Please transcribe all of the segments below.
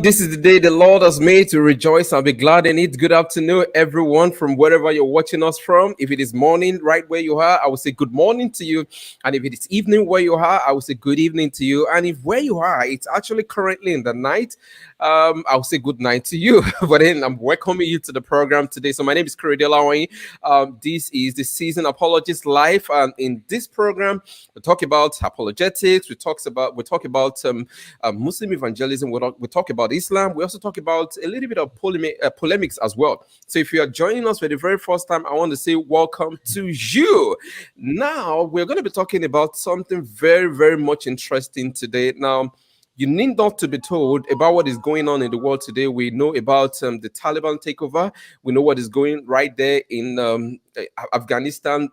This is the day the Lord has made to rejoice and be glad in it. Good afternoon, everyone, from wherever you're watching us from. If it is morning right where you are, I will say good morning to you. And if it is evening where you are, I will say good evening to you. And if where you are, it's actually currently in the night, I will say good night to you. But then I'm welcoming you to the program today. So my name is Korede Olawoyin. This is the Seasoned Apologist Live. And in this program, we talk about apologetics. We talk about Muslim evangelism. We talk about Islam. We also talk about a little bit of polemics as well. So if you are joining us for the very first time, I want to say welcome to you. Now, we're going to be talking about something very, very much interesting today. Now, you need not to be told about what is going on in the world today. We know about the Taliban takeover. We know what is going right there in Afghanistan.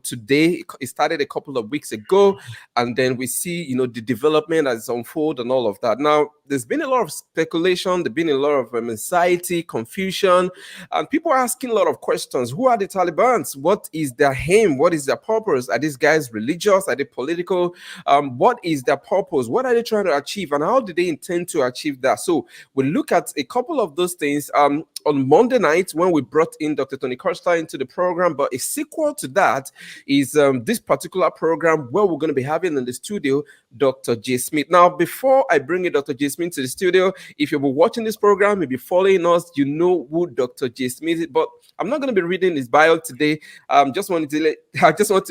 Today it started a couple of weeks ago, and then we see, the development as unfold and all of that. Now, there's been a lot of speculation. There's been a lot of anxiety, confusion, and people are asking a lot of questions. Who are the Taliban? What is their aim? What is their purpose? Are these guys religious? Are they political? What is their purpose? What are they trying to achieve? And how do they intend to achieve that? So we'll look at a couple of those things on Monday night when we brought in Dr. Tony Costa into the program. But a sequel to that is this particular program where we're going to be having in the studio Dr. J. Smith. Now, before I bring in Dr. J. Smith to the studio, if you've been watching this program, maybe following us, you know who Dr. J. Smith is. But I'm not going to be reading his bio today. I just want to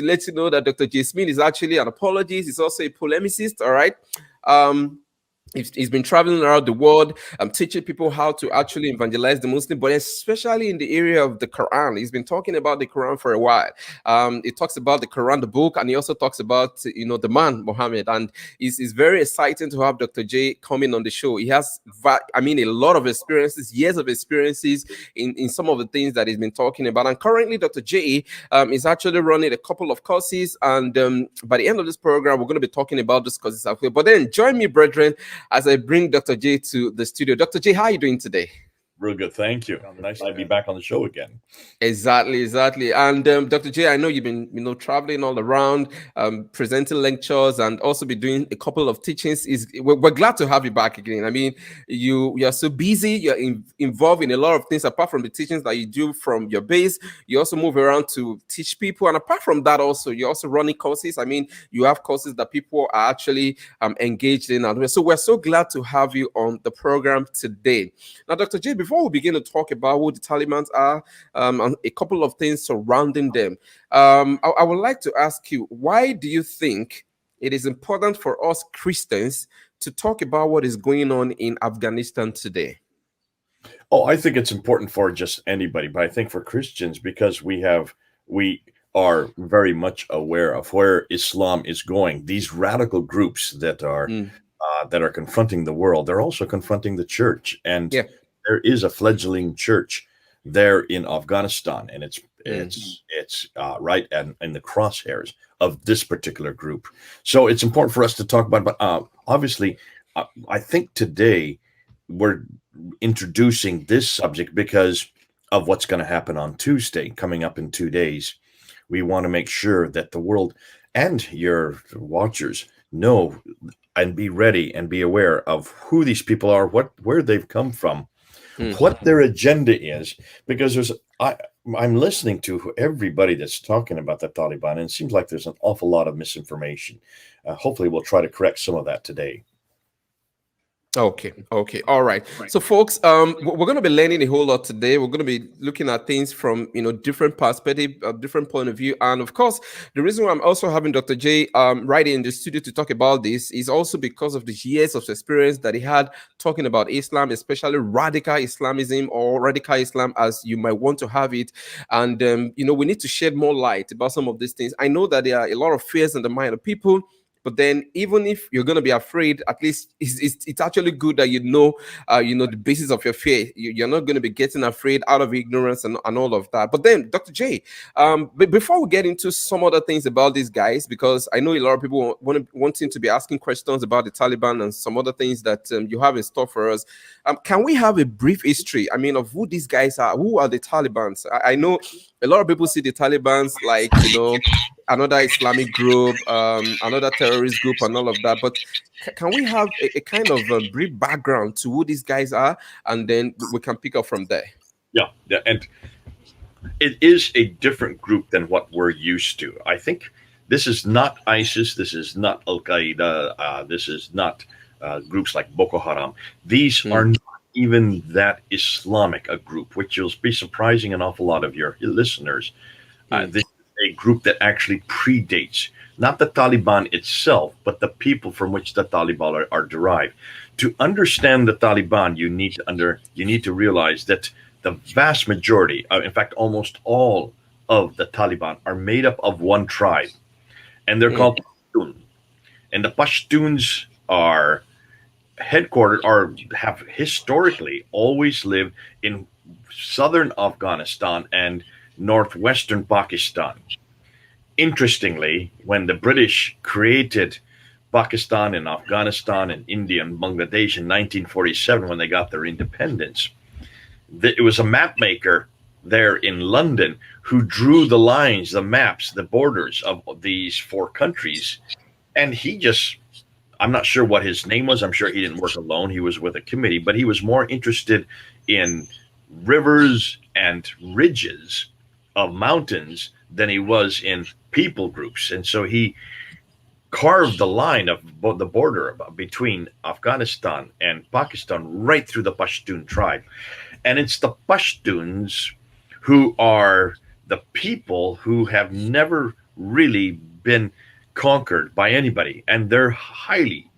let you know that Dr. J. Smith is actually an apologist. He's also a polemicist. All right. He's been traveling around the world, teaching people how to actually evangelize the Muslim, but especially in the area of the Quran. He's been talking about the Quran for a while. He talks about the Quran, the book, and he also talks about, the man, Muhammad. And it's very exciting to have Dr. J coming on the show. He has, a lot of experiences, years of experiences in some of the things that he's been talking about. And currently, Dr. J is actually running a couple of courses. And by the end of this program, we're going to be talking about those courses as well. But then join me, brethren, as I bring Dr. J to the studio. Dr. J, how are you doing today? Real good, thank you. Nice to be back on the show again. Exactly. And Dr. J, I know you've been, traveling all around, presenting lectures, and also be doing a couple of teachings. We're glad to have you back again. I mean, you're so busy. You're involved in a lot of things apart from the teachings that you do from your base. You also move around to teach people, and apart from that, also you're also running courses. I mean, you have courses that people are actually engaged in. So we're so glad to have you on the program today. Now, Dr. J, before we begin to talk about who the Taliban are and a couple of things surrounding them, I would like to ask you, why do you think it is important for us Christians to talk about what is going on in Afghanistan today? Oh, I think it's important for just anybody, but I think for Christians, because we are very much aware of where Islam is going. These radical groups that are confronting the world, they're also confronting the church. And there is a fledgling church there in Afghanistan, and it's right in the crosshairs of this particular group. So it's important for us to talk about. But obviously, I think today we're introducing this subject because of what's going to happen on Tuesday, coming up in 2 days. We want to make sure that the world and your watchers know and be ready and be aware of who these people are, where they've come from, what their agenda is, because I'm listening to everybody that's talking about the Taliban, and it seems like there's an awful lot of misinformation. Hopefully we'll try to correct some of that today. Okay. All right. So, folks, we're going to be learning a whole lot today. We're going to be looking at things from, different perspective, different point of view. And of course, the reason why I'm also having Dr. J right in the studio to talk about this is also because of the years of experience that he had talking about Islam, especially radical Islamism, or radical Islam, as you might want to have it. And, we need to shed more light about some of these things. I know that there are a lot of fears in the mind of people. But then, even if you're going to be afraid, at least it's actually good that the basis of your fear. You're not going to be getting afraid out of ignorance and all of that. But then, Dr. J, before we get into some other things about these guys, because I know a lot of people wanting to be asking questions about the Taliban and some other things that you have in store for us, can we have a brief history, of who these guys are? Who are the Taliban? I know a lot of people see the Taliban like, another Islamic group, another terrorist group, and all of that. But can we have a kind of a brief background to who these guys are, and then we can pick up from there? Yeah, yeah, and it is a different group than what we're used to. I think this is not ISIS. This is not Al Qaeda. This is not groups like Boko Haram. These are not even that Islamic a group, which will be surprising an awful lot of your listeners. This is a group that actually predates not the Taliban itself, but the people from which the Taliban are derived. To understand the Taliban, you need to realize that the vast majority, in fact, almost all of the Taliban are made up of one tribe, and they're called Pashtun. And the Pashtuns are headquartered, or have historically always lived in southern Afghanistan and northwestern Pakistan. Interestingly, when the British created Pakistan and Afghanistan and India and Bangladesh in 1947, when they got their independence, it was a map maker there in London who drew the lines, the maps, the borders of these four countries. And I'm not sure what his name was. I'm sure he didn't work alone. He was with a committee, but he was more interested in rivers and ridges of mountains than he was in people groups. And so he carved the line of the border between Afghanistan and Pakistan right through the Pashtun tribe. And it's the Pashtuns who are the people who have never really been conquered by anybody. And they're highly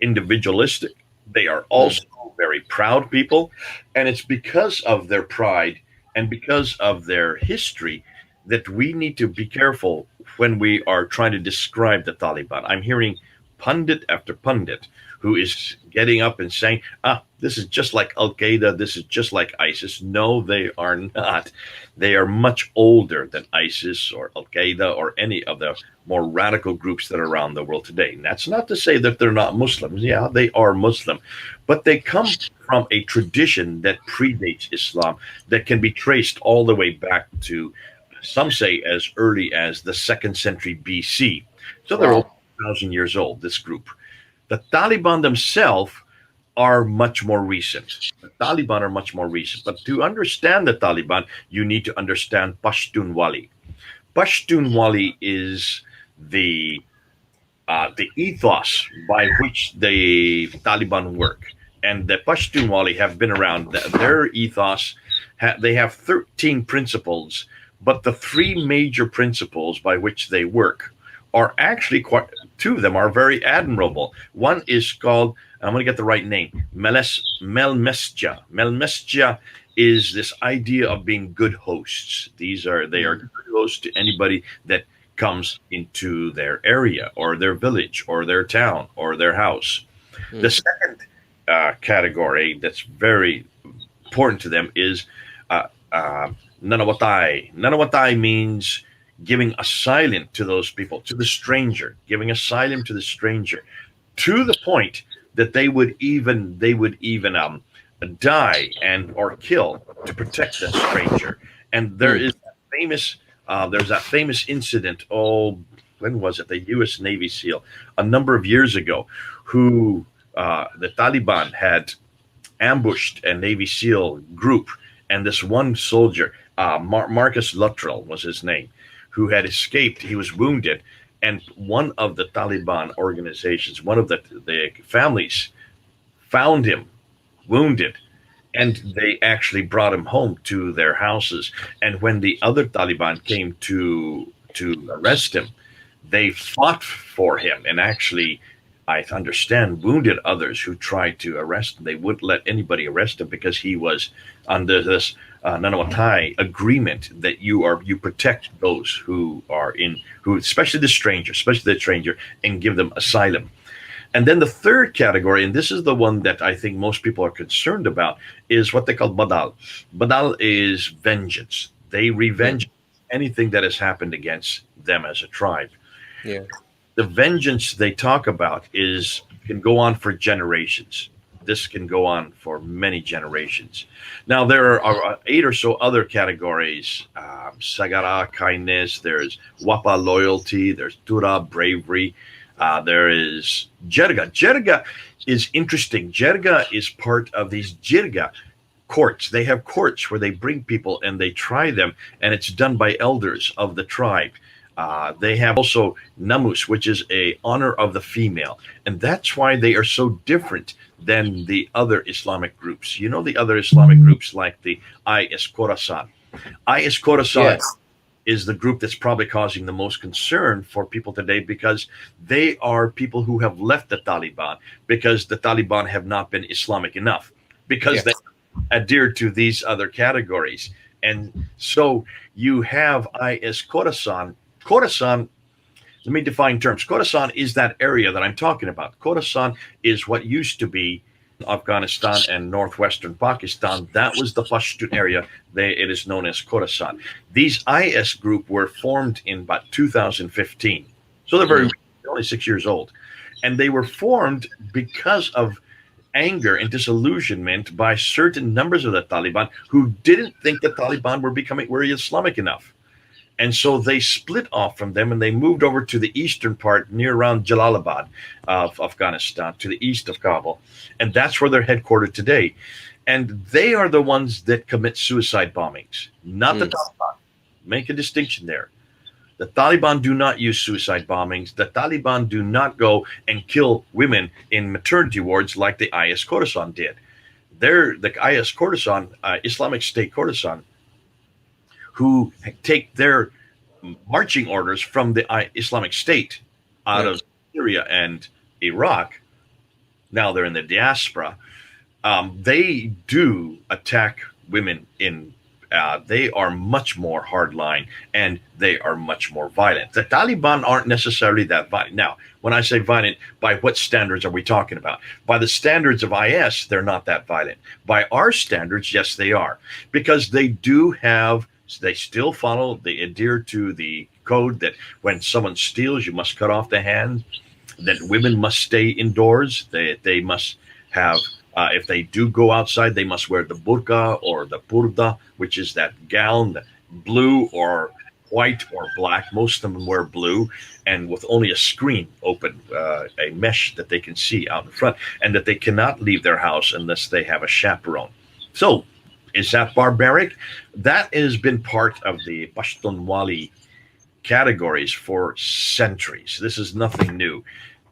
individualistic. They are also very proud people. And it's because of their pride and because of their history that we need to be careful when we are trying to describe the Taliban. I'm hearing pundit after pundit who is getting up and saying, this is just like Al Qaeda, this is just like ISIS. No, they are not. They are much older than ISIS or Al Qaeda or any of the more radical groups that are around the world today. And that's not to say that they're not Muslims. Yeah, they are Muslim, but they come from a tradition that predates Islam, that can be traced all the way back to, some say, as early as the 2nd century BC. So they're over 1,000 years old, this group. The Taliban themselves are much more recent. The Taliban are much more recent. But to understand the Taliban, you need to understand Pashtunwali. Pashtunwali is the ethos by which the Taliban work. And the Pashtunwali have been around. Their ethos, they have 13 principles, but the three major principles by which they work are actually two of them are very admirable. One is called, I'm going to get the right name, Melmesja. Melmesja is this idea of being good hosts. They are good hosts to anybody that comes into their area or their village or their town or their house. The second category that's very important to them is Nanawatai. Nanawatai means giving asylum to those people, to the stranger, giving asylum to the stranger, to the point that they would even die or kill to protect the stranger. And there is there's that famous incident. Oh, when was it? The U.S. Navy SEAL a number of years ago, who the Taliban had ambushed a Navy SEAL group, and this one soldier, Marcus Luttrell was his name, who had escaped. He was wounded, and one of the Taliban organizations, one of the families, found him wounded, and they actually brought him home to their houses. And when the other Taliban came to arrest him, they fought for him and actually, I understand, wounded others who tried to arrest him. They wouldn't let anybody arrest him because he was under this Nanawatai agreement that you protect those who especially the stranger, and give them asylum. And then the third category, and this is the one that I think most people are concerned about, is what they call badal. Badal is vengeance. They revenge anything that has happened against them as a tribe. Yeah. The vengeance they talk about can go on for generations. This can go on for many generations. Now, there are 8 or so other categories. Sagara, kindness. There's Wapa, loyalty. There's Tura, bravery. There is Jirga. Jirga is interesting. Jirga is part of these Jirga courts. They have courts where they bring people and they try them, and it's done by elders of the tribe. They have also namus, which is a honor of the female, and that's why they are so different than the other Islamic groups. You know, the other Islamic groups like the IS Khorasan. IS Khorasan Yes. is the group that's probably causing the most concern for people today, because they are people who have left the Taliban because the Taliban have not been Islamic enough, because Yes. they adhere to these other categories. And so you have IS Khorasan. Khorasan, let me define terms. Khorasan is that area that I'm talking about. Khorasan is what used to be Afghanistan and northwestern Pakistan. That was the Pashtun area. It is known as Khorasan. These IS group were formed in about 2015. So they're only 6 years old. And they were formed because of anger and disillusionment by certain numbers of the Taliban who didn't think the Taliban were Islamic enough. And so they split off from them and they moved over to the eastern part near around Jalalabad of Afghanistan, to the east of Kabul. And that's where they're headquartered today. And they are the ones that commit suicide bombings, not the Taliban. Make a distinction there. The Taliban do not use suicide bombings. The Taliban do not go and kill women in maternity wards like the IS Khorasan did. The IS Khorasan, Islamic State Khorasan, who take their marching orders from the Islamic State out of Syria and Iraq. Now they're in the diaspora. They do attack women in. They are much more hardline and they are much more violent. The Taliban aren't necessarily that violent. Now, when I say violent, by what standards are we talking about? By the standards of IS, they're not that violent. By our standards, yes, they are, because they do have. They still follow, they adhere to the code that when someone steals, you must cut off the hand, that women must stay indoors, they must have, if they do go outside, they must wear the burqa or the purda, which is that gown, the blue or white or black. Most of them wear blue, and with only a screen open, a mesh that they can see out in front, and that they cannot leave their house unless they have a chaperone. So, is that barbaric? That has been part of the Pashtunwali categories for centuries. This is nothing new.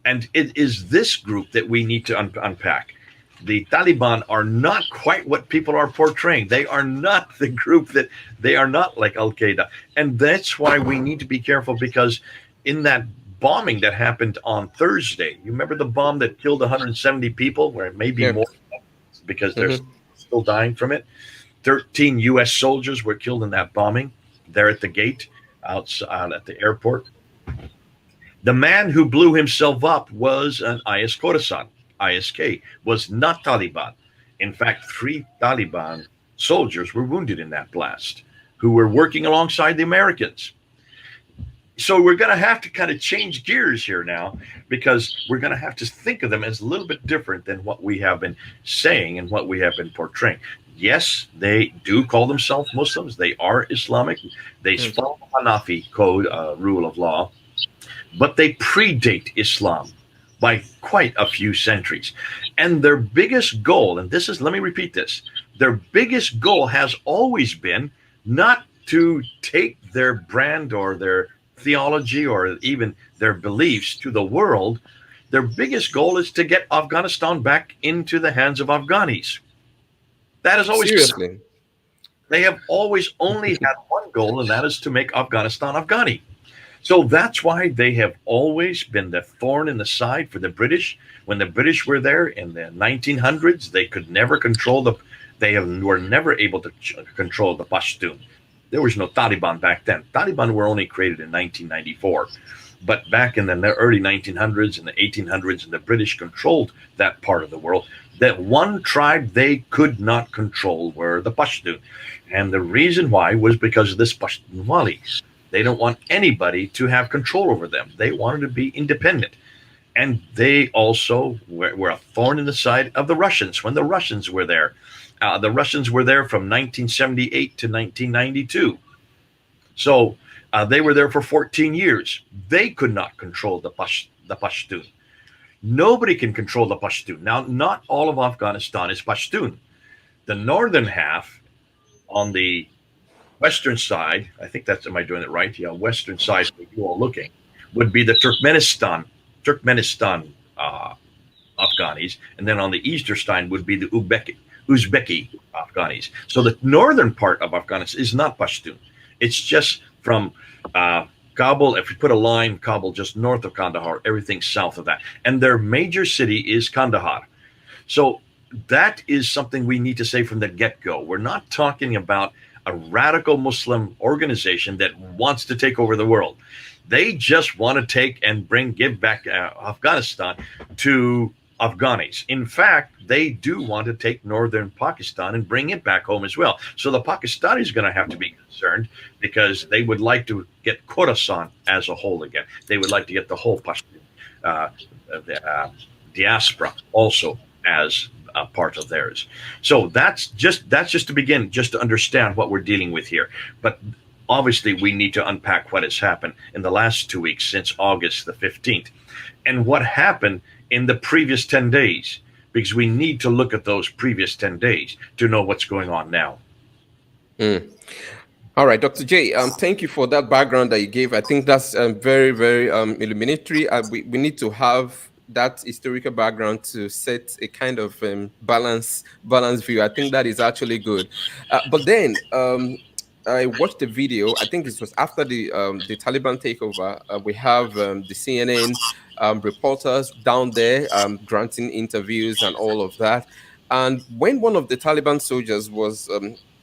And it is this group that we need to unpack. The Taliban are not quite what people are portraying. They are not the group they are not like Al Queda. And that's why we need to be careful, because in that bombing that happened on Thursday, you remember the bomb that killed 170 people, where it may be more, because they're still dying from it. 13 U.S. soldiers were killed in that bombing there at the gate outside at the airport. The man who blew himself up was an IS Khorasan. ISK was not Taliban. In fact, 3 Taliban soldiers were wounded in that blast who were working alongside the Americans. So we're going to have to kind of change gears here now, because we're going to have to think of them as a little bit different than what we have been saying and what we have been portraying. Yes, they do call themselves Muslims. They are Islamic. They follow the Hanafi code, rule of law, but they predate Islam by quite a few centuries. And their biggest goal, and this is, let me repeat this, their biggest goal has always been not to take their brand or their theology or even their beliefs to the world. Their biggest goal is to get Afghanistan back into the hands of Afghanis. That is always Seriously. They have always only had one goal, and that is to make Afghanistan Afghani. So that's why they have always been the thorn in the side for the British. When the British were there in the 1900s, they could never control were never able to control the Pashtun. There was no Taliban back then. Taliban were only created in 1994. But back in the early 1900s and the 1800s, and the British controlled that part of the world, that one tribe they could not control were the Pashtun. And the reason why was because of this Pashtunwali. They don't want anybody to have control over them. They wanted to be independent. And they also were a thorn in the side of the Russians when the Russians were there. The Russians were there from 1978 to 1992. So They were there for 14 years. They could not control the Pashtun. Nobody can control the Pashtun. Now, not all of Afghanistan is Pashtun. The northern half on the western side, I think that's, am I doing it right? Yeah, western side where you all looking, would be the Turkmenistan Afghanis, and then on the eastern side would be the Uzbeki Afghanis. So the northern part of Afghanistan is not Pashtun. It's just from Kabul. If you put a line, Kabul just north of Kandahar, everything south of that, and their major city is Kandahar. So that is something we need to say from the get-go. We're not talking about a radical Muslim organization that wants to take over the world. They just want to take and give back Afghanistan to Afghanis. In fact, they do want to take northern Pakistan and bring it back home as well. So the Pakistanis are going to have to be concerned because they would like to get Khorasan as a whole again. They would like to get the whole Pashtun diaspora also as a part of theirs. So that's just to begin, just to understand what we're dealing with here. But obviously, we need to unpack what has happened in the last 2 weeks since August the 15th and what happened in the previous 10 days, because we need to look at those previous 10 days to know what's going on now. All right, Dr. J, thank you for that background that you gave. I think that's very, very illuminatory. We need to have that historical background to set a kind of balanced view. I think that is actually good. But then I watched the video. I think this was after the Taliban takeover. We have the CNN reporters down there granting interviews and all of that. And when one of the Taliban soldiers was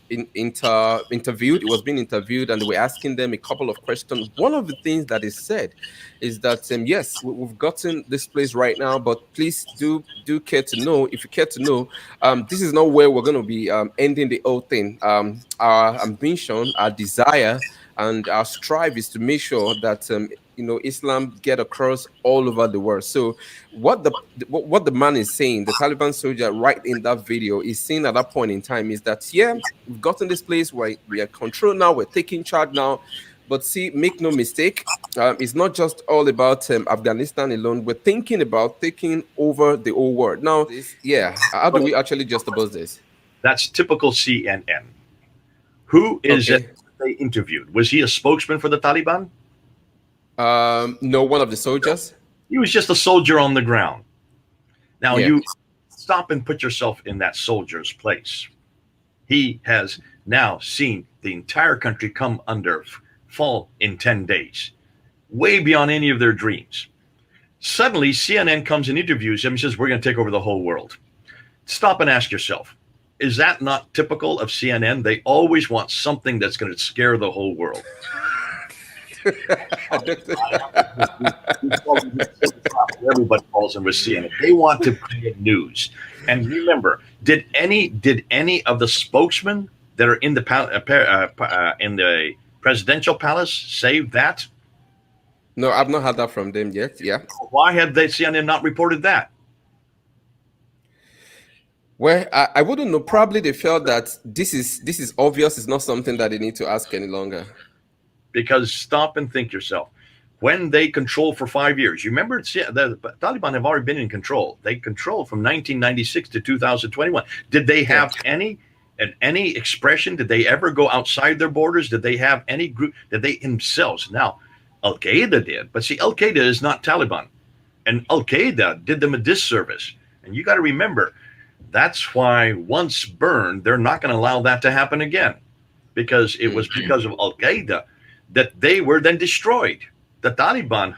interviewed, it was being interviewed, and they were asking them a couple of questions. One of the things that is said is that yes, we've gotten this place right now, but please do care to know, if you care to know, this is not where we're going to be ending the whole thing. Our ambition, our desire, and our strive is to make sure that Islam get across all over the world. So what the man is saying, the Taliban soldier right in that video is saying at that point in time is that, yeah, we've gotten this place where we are controlled now, we're taking charge now. But see, make no mistake, it's not just all about Afghanistan alone. We're thinking about taking over the whole world. Now, how do we actually just about this? That's typical CNN. Who is it they interviewed? Was he a spokesman for the Taliban? No, one of the soldiers. He was just a soldier on the ground. Now you stop and put yourself in that soldier's place. He has now seen the entire country come under fall in 10 days, way beyond any of their dreams. Suddenly, CNN comes and interviews him and says, we're going to take over the whole world. Stop and ask yourself, is that not typical of CNN? They always want something that's going to scare the whole world. Everybody calls them with CNN. They want to create news. And remember, did any of the spokesmen that are in the presidential palace say that? No, I've not heard that from them yet. Yeah. Why have CNN not reported that? Well, I wouldn't know. Probably they felt that this is obvious. It's not something that they need to ask any longer. Because stop and think yourself. When they control for 5 years, you remember the Taliban have already been in control. They controlled from 1996 to 2021. Did they have any expression? Did they ever go outside their borders? Did they have any group? Did they themselves? Now, Al Queda did, but see, Al Queda is not Taliban, and Al Queda did them a disservice. And you got to remember, that's why once burned, they're not going to allow that to happen again, because it was because of Al Queda that they were then destroyed. The Taliban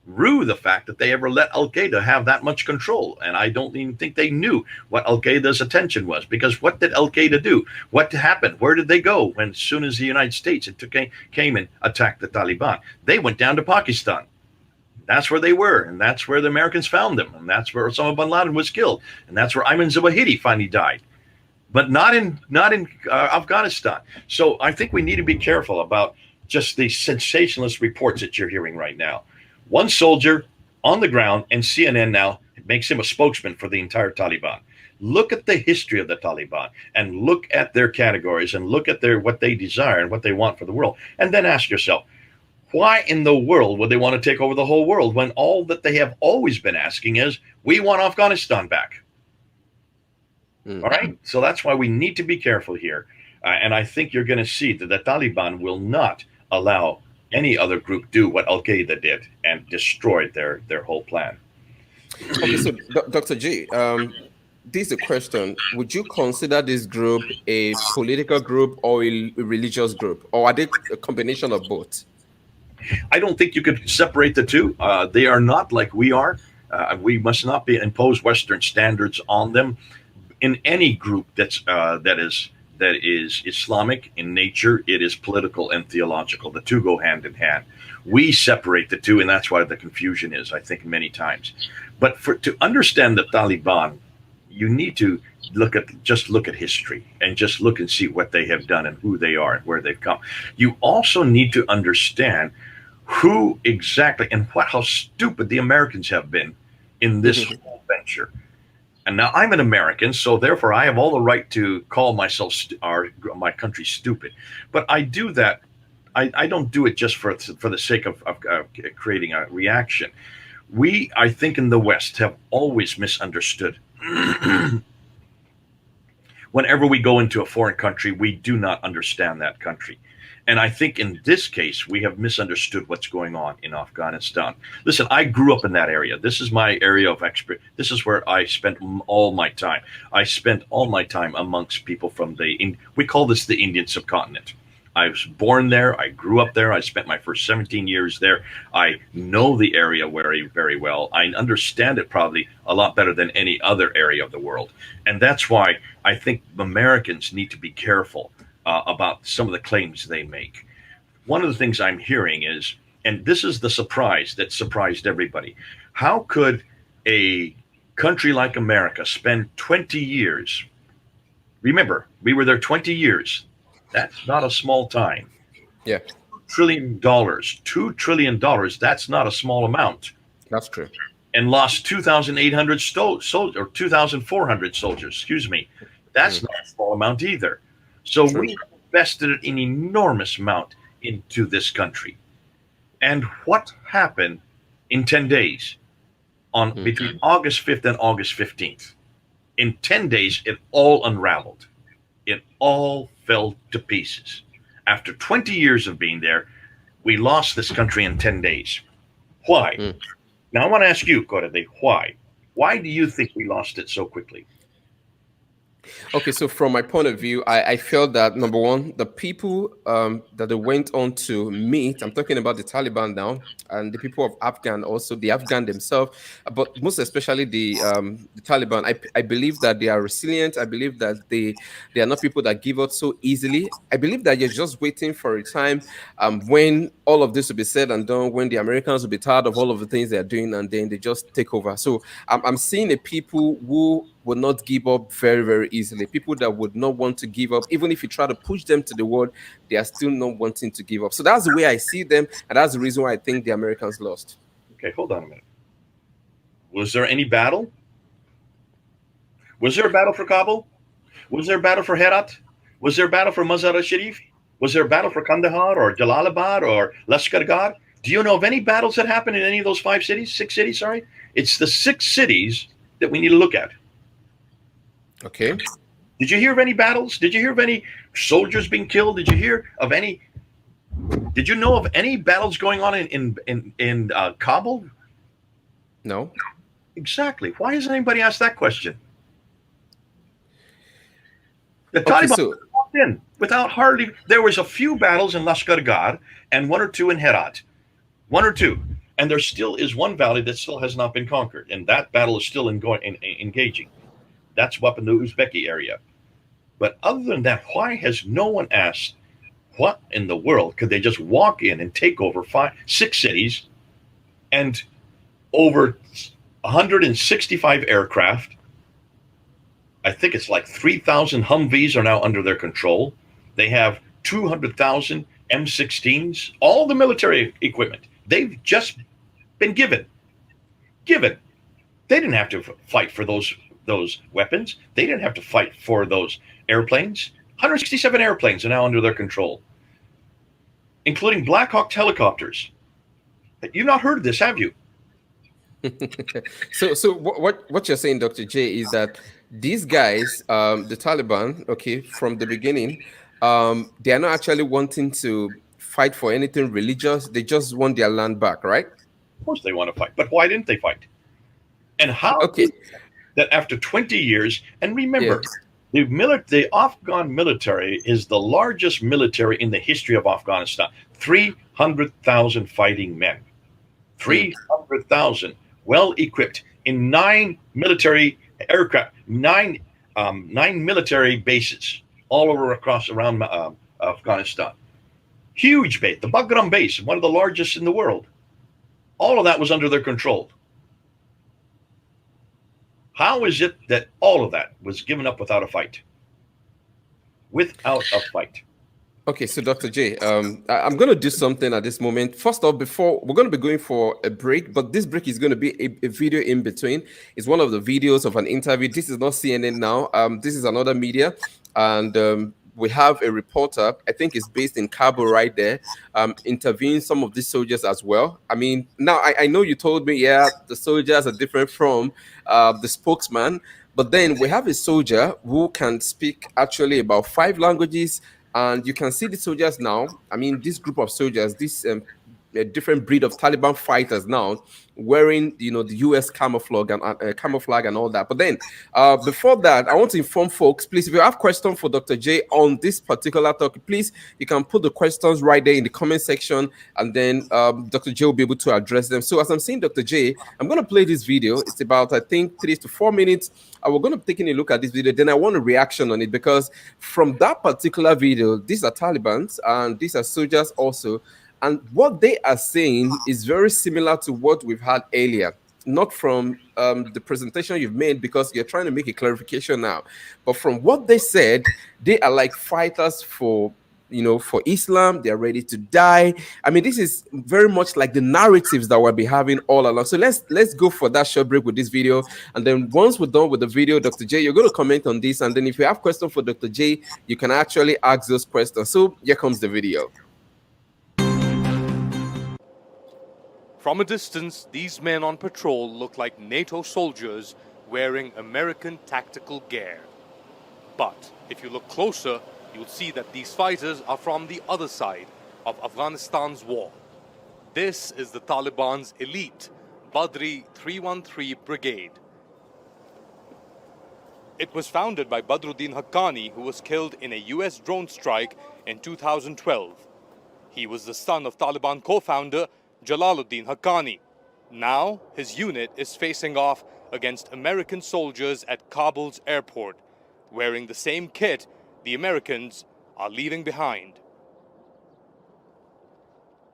rue the fact that they ever let Al Qaeda have that much control. And I don't even think they knew what Al Qaeda's attention was, because what did Al Qaeda do? What happened? Where did they go when, as soon as the United States came and attacked the Taliban? They went down to Pakistan. That's where they were, and that's where the Americans found them, and that's where Osama bin Laden was killed, and that's where Ayman Zawahiri finally died. But not in Afghanistan. So I think we need to be careful about just the sensationalist reports that you're hearing right now. One soldier on the ground, and CNN now makes him a spokesman for the entire Taliban. Look at the history of the Taliban, and look at their categories, and look at what they desire and what they want for the world. And then ask yourself, Why in the world would they want to take over the whole world when all that they have always been asking is, we want Afghanistan back? All right. So that's why we need to be careful here. And I think you're going to see that the Taliban will not allow any other group do what Al Qaeda did and destroyed their whole plan. Okay, so Dr. G, this is a question. Would you consider this group a political group or a religious group, or are they a combination of both? I don't think you could separate the two. They are not like we are. We must not be impose Western standards on them. In any group that is Islamic in nature, it is political and theological. The two go hand in hand. We separate the two, and that's why the confusion is, I think, many times. But to understand the Taliban, you need to look at history and just look and see what they have done and who they are and where they've come. You also need to understand who exactly and how stupid the Americans have been in this whole venture. And now I'm an American, so therefore I have all the right to call myself my country stupid. But I do that. I don't do it just for the sake of creating a reaction. We, I think, in the West have always misunderstood. Whenever we go into a foreign country, we do not understand that country. And I think in this case, we have misunderstood what's going on in Afghanistan. Listen, I grew up in that area. This is my area of experience. This is where I spent all my time. I spent all my time amongst people from we call this the Indian subcontinent. I was born there. I grew up there. I spent my first 17 years there. I know the area very, very well. I understand it probably a lot better than any other area of the world. And that's why I think Americans need to be careful about some of the claims they make. One of the things I'm hearing is, and this is the surprise that surprised everybody, how could a country like America spend 20 years? Remember, we were there 20 years. That's not a small time. Yeah. $2 trillion, that's not a small amount. That's true. And lost 2,800 soldiers, or 2,400 soldiers, excuse me. That's not a small amount either. So we invested an enormous amount into this country. And what happened in 10 days between August 5th and August 15th? In 10 days, it all unraveled. It all fell to pieces. After 20 years of being there, we lost this country in 10 days. Why? Now, I want to ask you, Korede, why? Why do you think we lost it so quickly? Okay, so from my point of view, I felt that, number one, the people that they went on to meet, I'm talking about the Taliban now, and the people of Afghan, also the Afghan themselves, but most especially the Taliban, I believe that they are resilient. I believe that they are not people that give up so easily. I believe that you're just waiting for a time when all of this will be said and done, when the Americans will be tired of all of the things they are doing, and then they just take over. So I'm seeing a people who would not give up very, very easily. People that would not want to give up, even if you try to push them to the wall, they are still not wanting to give up. So that's the way I see them, and that's the reason why I think the Americans lost. Okay, hold on a minute. Was there any battle? Was there a battle for Kabul? Was there a battle for Herat? Was there a battle for Mazar al-Sharif? Was there a battle for Kandahar or Jalalabad or Lashkargah? Do you know of any battles that happened in any of those six cities, sorry? It's the 6 cities that we need to look at. Okay. Did you hear of any battles? Did you hear of any soldiers being killed? Did you hear of any? Did you know of any battles going on in Kabul? No. Exactly. Why hasn't anybody asked that question? The Taliban walked in without hardly. There was a few battles in Lashkargah and 1 or 2 in Herat, 1 or 2, and there still is one valley that still has not been conquered, and that battle is still engaging. That's up in the Uzbeki area. But other than that, why has no one asked, what in the world could they just walk in and take over 6 cities and over 165 aircraft? I think it's like 3,000 Humvees are now under their control. They have 200,000 M16s, all the military equipment. They've just been given. They didn't have to fight for those weapons. They didn't have to fight for those airplanes. 167 airplanes are now under their control. including Black Hawk helicopters. You've not heard of this, have you? So what you're saying, Dr. J, is that these guys, the Taliban, okay, from the beginning, they are not actually wanting to fight for anything religious. They just want their land back, right? Of course they want to fight, but why didn't they fight? And how Okay. that after 20 years, and remember, Yes. the Afghan military is the largest military in the history of Afghanistan. 300,000 fighting men. 300,000 well equipped in 9 military aircraft, nine military bases all over around Afghanistan. Huge base, the Bagram base, one of the largest in the world. All of that was under their control. How is it that all of that was given up without a fight? Without a fight. Okay, so Dr. J, I'm going to do something at this moment. First off, before we're going to be going for a break, but this break is going to be a video in between. It's one of the videos of an interview. This is not CNN now. This is another media, and we have a reporter. I think it's based in Kabul right there, interviewing some of these soldiers as well. I mean, now I know you told me, yeah, the soldiers are different from the spokesman, but then we have a soldier who can speak actually about 5 languages. And you can see the soldiers now. I mean, this group of soldiers, this a different breed of Taliban fighters now, wearing the U.S. camouflage and all that. But then, before that, I want to inform folks, please, if you have questions for Dr. J on this particular topic, please, you can put the questions right there in the comment section, and then Dr. J will be able to address them. So as I'm saying, Dr. J, I'm going to play this video. It's about, I think, 3 to 4 minutes. We're going to be taking a look at this video. Then I want a reaction on it, because from that particular video, these are Talibans and these are soldiers also. And what they are saying is very similar to what we've had earlier, not from the presentation you've made, because you're trying to make a clarification now. But from what they said, they are like fighters for Islam. They're ready to die. I mean, this is very much like the narratives that we'll be having all along. So let's go for that short break with this video. And then once we're done with the video, Dr. J, you're going to comment on this. And then if you have questions for Dr. J, you can actually ask those questions. So here comes the video. From a distance, these men on patrol look like NATO soldiers wearing American tactical gear. But if you look closer, you'll see that these fighters are from the other side of Afghanistan's war. This is the Taliban's elite Badri 313 Brigade. It was founded by Badruddin Haqqani, who was killed in a US drone strike in 2012. He was the son of Taliban co-founder Jalaluddin Haqqani. Now, his unit is facing off against American soldiers at Kabul's airport, wearing the same kit the Americans are leaving behind.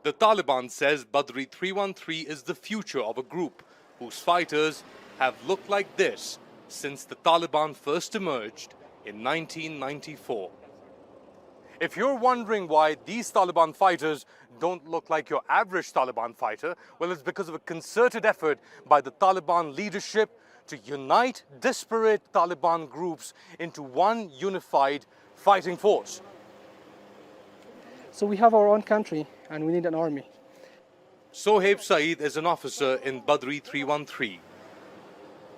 The Taliban says Badri 313 is the future of a group whose fighters have looked like this since the Taliban first emerged in 1994. If you're wondering why these Taliban fighters don't look like your average Taliban fighter, well, it's because of a concerted effort by the Taliban leadership to unite disparate Taliban groups into one unified fighting force. So we have our own country and we need an army. Sohaib Saeed is an officer in Badri 313.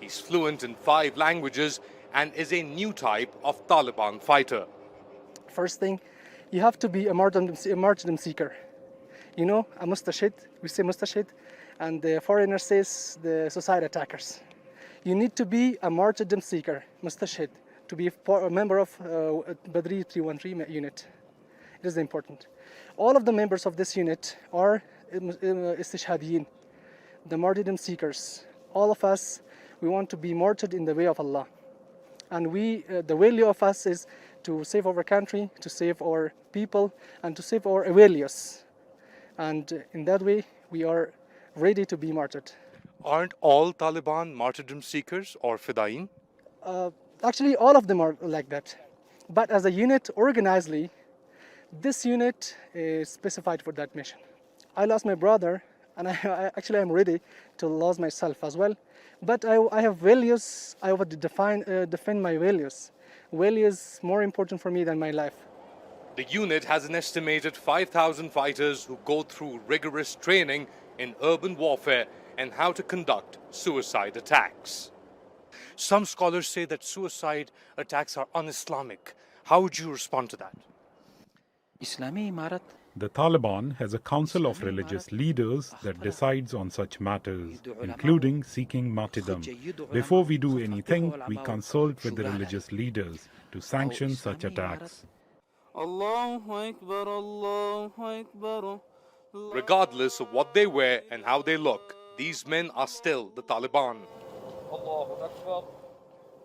He's fluent in 5 languages and is a new type of Taliban fighter. First thing, you have to be a martyrdom seeker. You know, a mustashid, we say mustashid, and the foreigner says the suicide attackers. You need to be a martyrdom seeker, mustashid, to be a member of Badri 313 unit. It is important. All of the members of this unit are istishhadiyin, the martyrdom seekers. All of us, we want to be martyred in the way of Allah. And the value of us is to save our country, to save our people, and to save our values. And in that way, we are ready to be martyred. Aren't all Taliban martyrdom seekers or fidain? Actually, all of them are like that. But as a unit, organizedly, this unit is specified for that mission. I lost my brother, and I'm ready to lose myself as well. But I have values. I want to defend my values. Values more important for me than my life. The unit has an estimated 5,000 fighters who go through rigorous training in urban warfare and how to conduct suicide attacks. Some scholars say that suicide attacks are un-Islamic. How would you respond to that? The Taliban has a council of religious leaders that decides on such matters, including seeking martyrdom. Before we do anything, we consult with the religious leaders to sanction such attacks. Regardless of what they wear and how they look, these men are still the Taliban,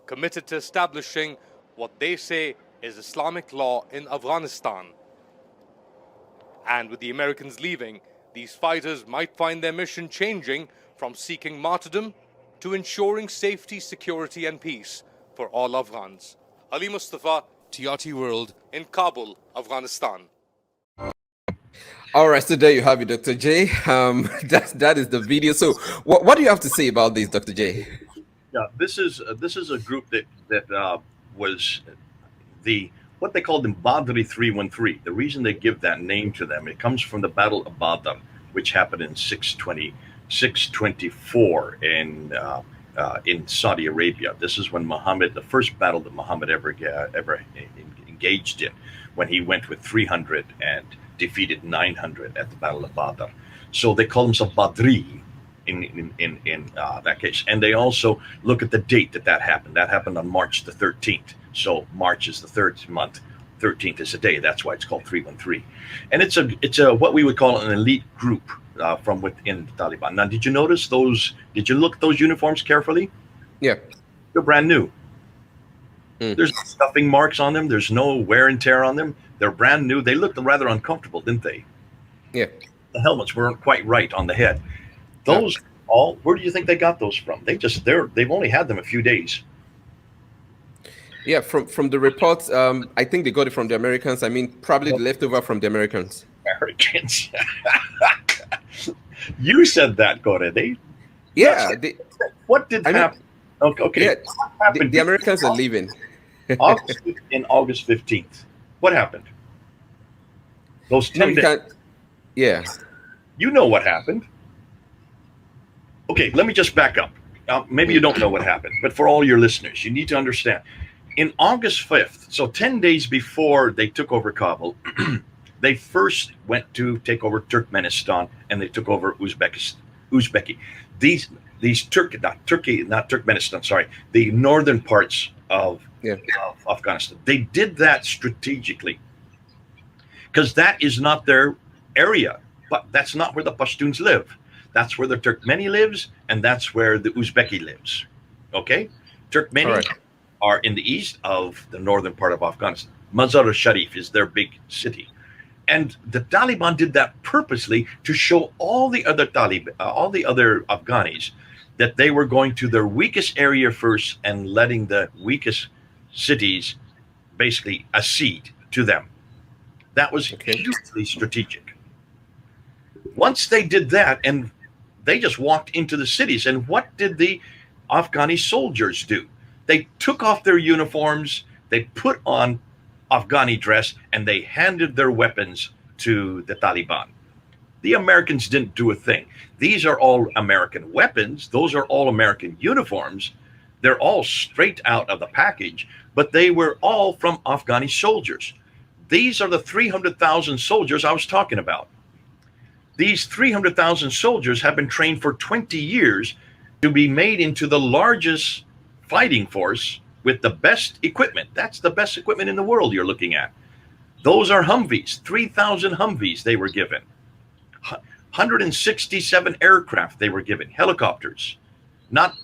committed to establishing what they say is Islamic law in Afghanistan. And with the Americans leaving, these fighters might find their mission changing from seeking martyrdom to ensuring safety, security and peace for all Afghans. Ali Mustafa, TRT World in Kabul, Afghanistan. All right, so there you have it, Dr. J. That is the video. So what do you have to say about this, Dr. J? Yeah, this is a group that was what they called them Badri 313. The reason they give that name to them, it comes from the Battle of Badr, which happened in 624 in Saudi Arabia. This is when Muhammad, the first battle that Muhammad ever engaged in, when he went with 300 and defeated 900 at the Battle of Badr. So they call themselves Badri in that case. And they also look at the date that happened. That happened on March the 13th. So March is the third month, 13th is a day. That's why it's called 313. And it's a what we would call an elite group from within the Taliban. Now, did you notice those? Did you look at those uniforms carefully? Yeah. They're brand new. There's no stuffing marks on them. There's no wear and tear on them. They're brand new. They looked rather uncomfortable, didn't they? Yeah. The helmets weren't quite right on the head. Those all, where do you think they got those from? They've only had them a few days. Yeah, from the reports, I think they got it from the Americans. I mean, probably the leftover from the Americans. Americans. You said that, Korede. Yeah. What did happen? Okay. Yeah, what happened? the Americans are leaving. August 15th. What happened? Those 10 days. Yeah. You know what happened. Okay, let me just back up. Maybe you don't know what happened, but for all your listeners, you need to understand. In August 5th, so 10 days before they took over Kabul, they first went to take over Turkmenistan and they took over Uzbeki. These not Turkmenistan, sorry, the northern parts of Afghanistan. They did that strategically because that is not their area, but that's not where the Pashtuns live. That's where the Turkmeni lives, and that's where the Uzbeki lives. Okay? Turkmeni are in the east of the northern part of Afghanistan. Mazar-e-Sharif is their big city. And the Taliban did that purposely to show all the other Afghanis that they were going to their weakest area first and letting the weakest cities basically accede to them. That was hugely strategic. Once they did that, and they just walked into the cities, and what did the Afghani soldiers do? They took off their uniforms, they put on Afghani dress, and they handed their weapons to the Taliban. The Americans didn't do a thing. These are all American weapons. Those are all American uniforms. They're all straight out of the package, but they were all from Afghani soldiers. These are the 300,000 soldiers I was talking about. These 300,000 soldiers have been trained for 20 years to be made into the largest fighting force with the best equipment. That's the best equipment in the world you're looking at. Those are Humvees, 3,000 Humvees they were given. 167 aircraft they were given, helicopters, not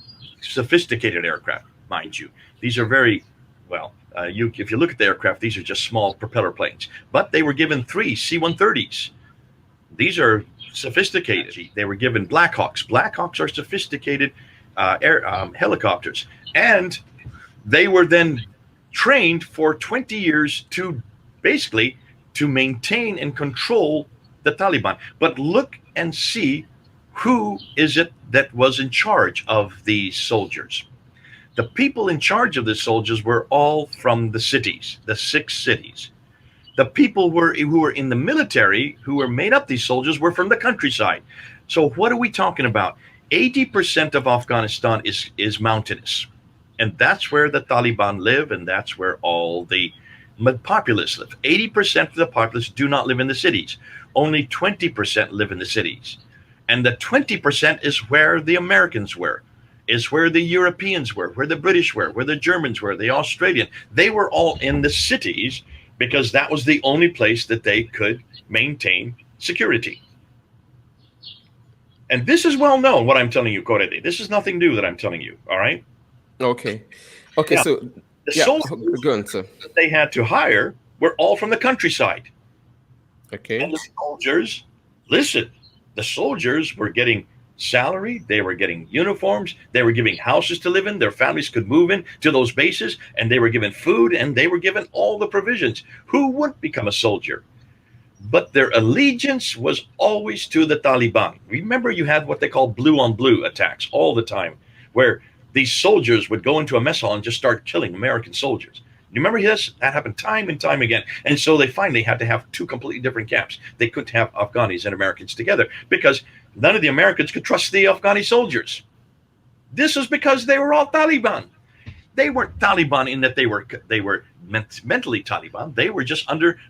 sophisticated aircraft, mind you. These are very, if you look at the aircraft, these are just small propeller planes. But they were given 3 C-130s. These are sophisticated. They were given Blackhawks. Blackhawks are sophisticated helicopters. And they were then trained for 20 years to basically to maintain and control the Taliban. But look and see who is it that was in charge of these soldiers. The people in charge of the soldiers were all from the cities, the 6 cities. The people who were in the military, who were made up, these soldiers, were from the countryside. So what are we talking about? 80% of Afghanistan is mountainous. And that's where the Taliban live, and that's where all the populace live. 80% of the populace do not live in the cities. Only 20% live in the cities. And the 20% is where the Americans were, is where the Europeans were, where the British were, where the Germans were, the Australian. They were all in the cities because that was the only place that they could maintain security. And this is well known, what I'm telling you, Korede. This is nothing new that I'm telling you, all right? Okay. Now, So the yeah, soldiers go on, sir. that they had to hire were all from the countryside. Okay. And the soldiers, listen, the soldiers were getting salary, they were getting uniforms, they were giving houses to live in, their families could move in to those bases, and they were given food, and they were given all the provisions. Who wouldn't become a soldier? But their allegiance was always to the Taliban. Remember, you had what they call blue on blue attacks all the time, where these soldiers would go into a mess hall and just start killing American soldiers. You remember this? That happened time and time again. And so they finally had to have two completely different camps. They couldn't have Afghanis and Americans together because none of the Americans could trust the Afghani soldiers. This is because they were all Taliban. They weren't Taliban in that they were mentally Taliban. They were just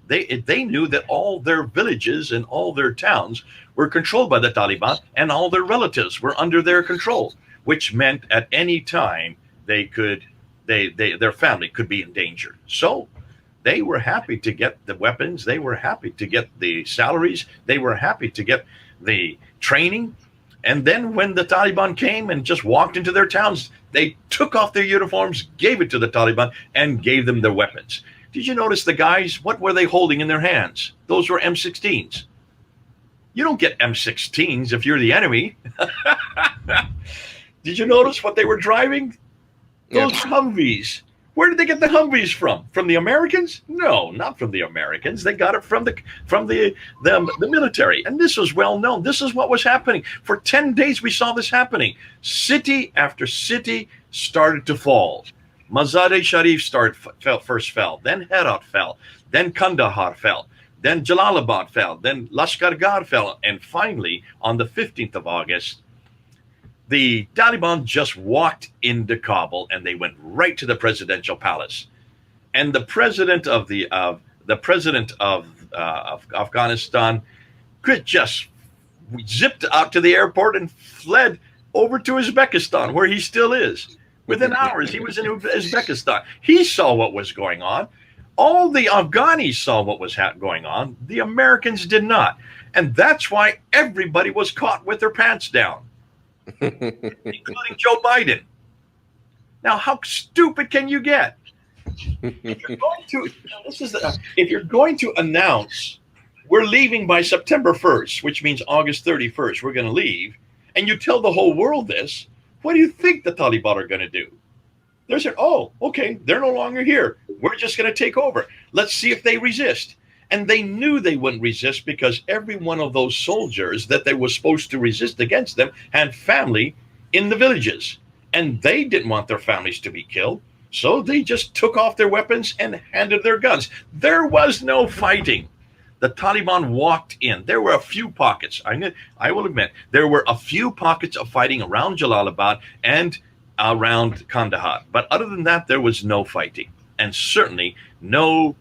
they knew that all their villages and all their towns were controlled by the Taliban, and all their relatives were under their control, which meant at any time their family could be in danger. So they were happy to get the weapons. They were happy to get the salaries. They were happy to get the training. And then when the Taliban came and just walked into their towns, they took off their uniforms, gave it to the Taliban, and gave them their weapons. Did you notice the guys? What were they holding in their hands? Those were M16s. You don't get M16s if you're the enemy. Did you notice what they were driving? Those Humvees. Where did they get the Humvees from? From the Americans? No, not from the Americans. They got it from the military. And this was well known. This is what was happening. For 10 days, we saw this happening. City after city started to fall. Mazar-e-Sharif first fell. Then Herat fell. Then Kandahar fell. Then Jalalabad fell. Then Lashkargah fell. And finally, on the 15th of August, the Taliban just walked into Kabul, and they went right to the presidential palace. And the president of Afghanistan just zipped out to the airport and fled over to Uzbekistan, where he still is. Within hours, he was in Uzbekistan. He saw what was going on. All the Afghanis saw what was going on. The Americans did not. And that's why everybody was caught with their pants down, including Joe Biden. Now, how stupid can you get? If you're going to announce we're leaving by September 1st, which means August 31st, we're going to leave, and you tell the whole world this, what do you think the Taliban are going to do? They're saying, oh, okay, they're no longer here. We're just going to take over. Let's see if they resist. And they knew they wouldn't resist because every one of those soldiers that they were supposed to resist against them had family in the villages. And they didn't want their families to be killed. So they just took off their weapons and handed their guns. There was no fighting. The Taliban walked in. There were a few pockets. I will admit, there were a few pockets of fighting around Jalalabad and around Kandahar. But other than that, there was no fighting. And certainly no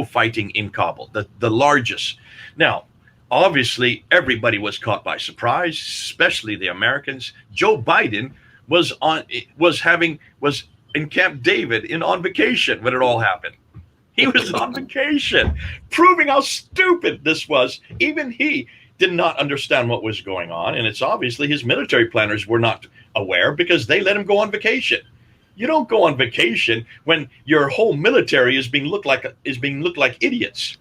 fighting in Kabul, the largest. Now, obviously, everybody was caught by surprise, especially the Americans. Joe Biden was in Camp David on vacation when it all happened. He was on vacation, proving how stupid this was. Even he did not understand what was going on, and it's obviously his military planners were not aware because they let him go on vacation. You don't go on vacation when your whole military is being looked like idiots.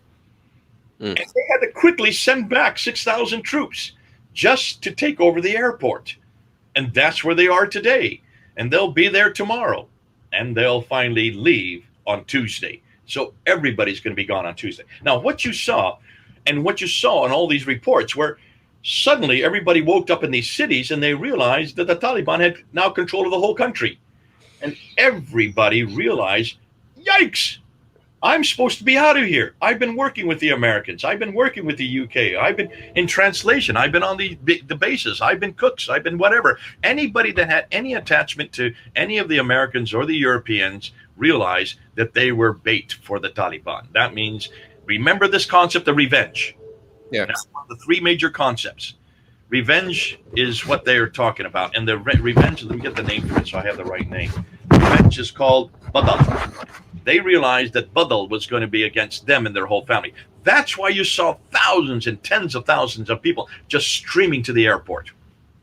And they had to quickly send back 6,000 troops just to take over the airport. And that's where they are today. And they'll be there tomorrow. And they'll finally leave on Tuesday. So everybody's going to be gone on Tuesday. Now, what you saw in all these reports where suddenly everybody woke up in these cities and they realized that the Taliban had now control of the whole country. And everybody realized, yikes, I'm supposed to be out of here. I've been working with the Americans. I've been working with the UK. I've been in translation. I've been on the bases. I've been cooks. I've been whatever. Anybody that had any attachment to any of the Americans or the Europeans realized that they were bait for the Taliban. That means, remember this concept of revenge. Yeah. That's one of the three major concepts. Revenge is what they're talking about. And the revenge, let me get the name for it so I have the right name. Revenge is called Badal. They realized that Badal was going to be against them and their whole family. That's why you saw thousands and tens of thousands of people just streaming to the airport.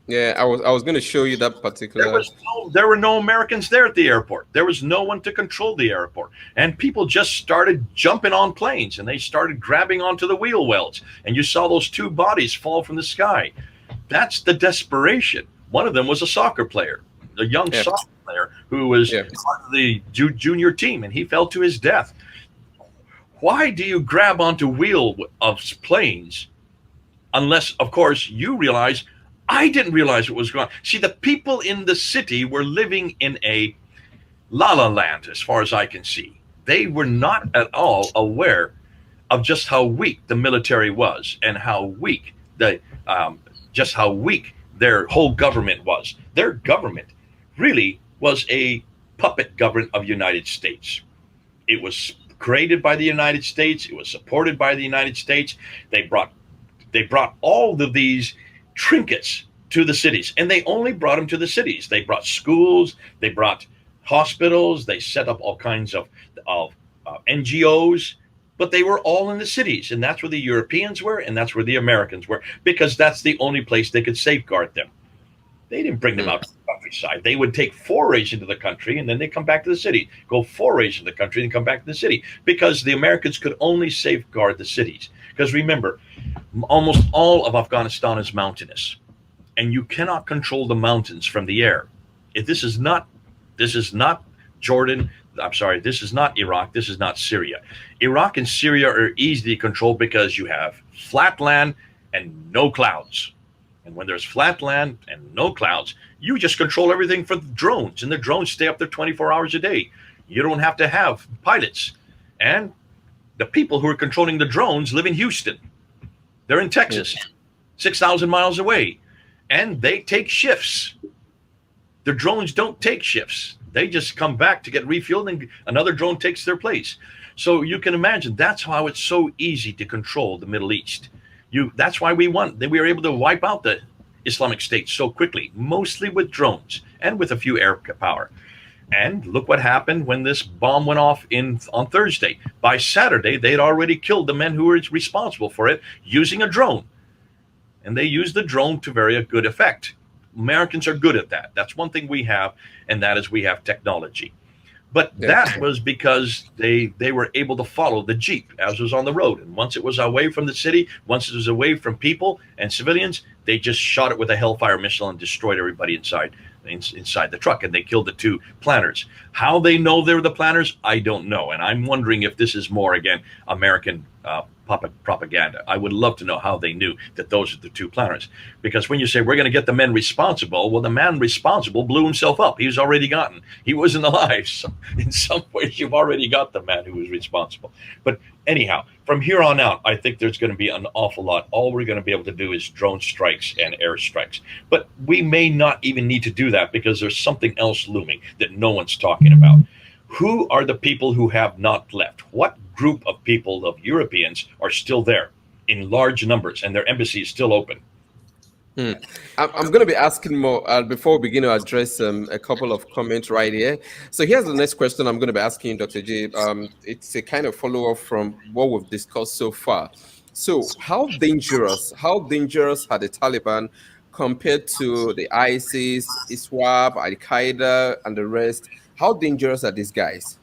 Yeah, I was going to show you that particular. There were no Americans there at the airport. There was no one to control the airport. And people just started jumping on planes, and they started grabbing onto the wheel wells. And you saw those two bodies fall from the sky. That's the desperation. One of them was a soccer player, a young soccer player who was part of the junior team, and he fell to his death. Why do you grab onto wheel of planes unless, of course, you realize, I didn't realize what was going on. See, the people in the city were living in a la-la land, as far as I can see. They were not at all aware of just how weak the military was and how weak just how weak their whole government was. Their government really was a puppet government of the United States. It was created by the United States. It was supported by the United States. They brought all of these trinkets to the cities, and they only brought them to the cities. They brought schools, they brought hospitals, they set up all kinds of NGOs, but they were all in the cities, and that's where the Europeans were, and that's where the Americans were, because that's the only place they could safeguard them. They didn't bring them out to the countryside. They would take forays into the country, and then they come back to the city, go forays into the country, and come back to the city, because the Americans could only safeguard the cities. Because remember, almost all of Afghanistan is mountainous, and you cannot control the mountains from the air. This is not Jordan. I'm sorry, this is not Iraq. This is not Syria. Iraq and Syria are easily controlled because you have flat land and no clouds. And when there's flat land and no clouds, you just control everything for the drones, and the drones stay up there 24 hours a day. You don't have to have pilots. And the people who are controlling the drones live in Houston. They're in Texas, 6,000 miles away, and they take shifts. The drones don't take shifts. They just come back to get refueled, and another drone takes their place. So you can imagine that's how it's so easy to control the Middle East. That's why we were able to wipe out the Islamic State so quickly, mostly with drones and with a few air power. And look what happened when this bomb went off on Thursday. By Saturday, they had already killed the men who were responsible for it using a drone. And they used the drone to very good effect. Americans are good at that. That's one thing we have, and that is we have technology. But that was because they were able to follow the Jeep as it was on the road. And once it was away from the city, once it was away from people and civilians, they just shot it with a Hellfire missile and destroyed everybody inside the truck. And they killed the two planners. How they know they were the planners, I don't know. And I'm wondering if this is more, again, American propaganda. I would love to know how they knew that those are the two planners. Because when you say we're going to get the men responsible, well, the man responsible blew himself up. He wasn't alive. So in some ways, you've already got the man who was responsible. But anyhow, from here on out, I think there's going to be an awful lot. All we're going to be able to do is drone strikes and air strikes. But we may not even need to do that because there's something else looming that no one's talking about. Who are the people who have not left? What group of people, of Europeans, are still there in large numbers, and their embassy is still open? I'm going to be asking more before we begin to address a couple of comments right here. So here's the next question I'm going to be asking Dr. J. It's a kind of follow-up from what we've discussed so far. So how dangerous are the Taliban compared to the ISIS, ISWAP, Al Queda, and the rest? How dangerous are these guys?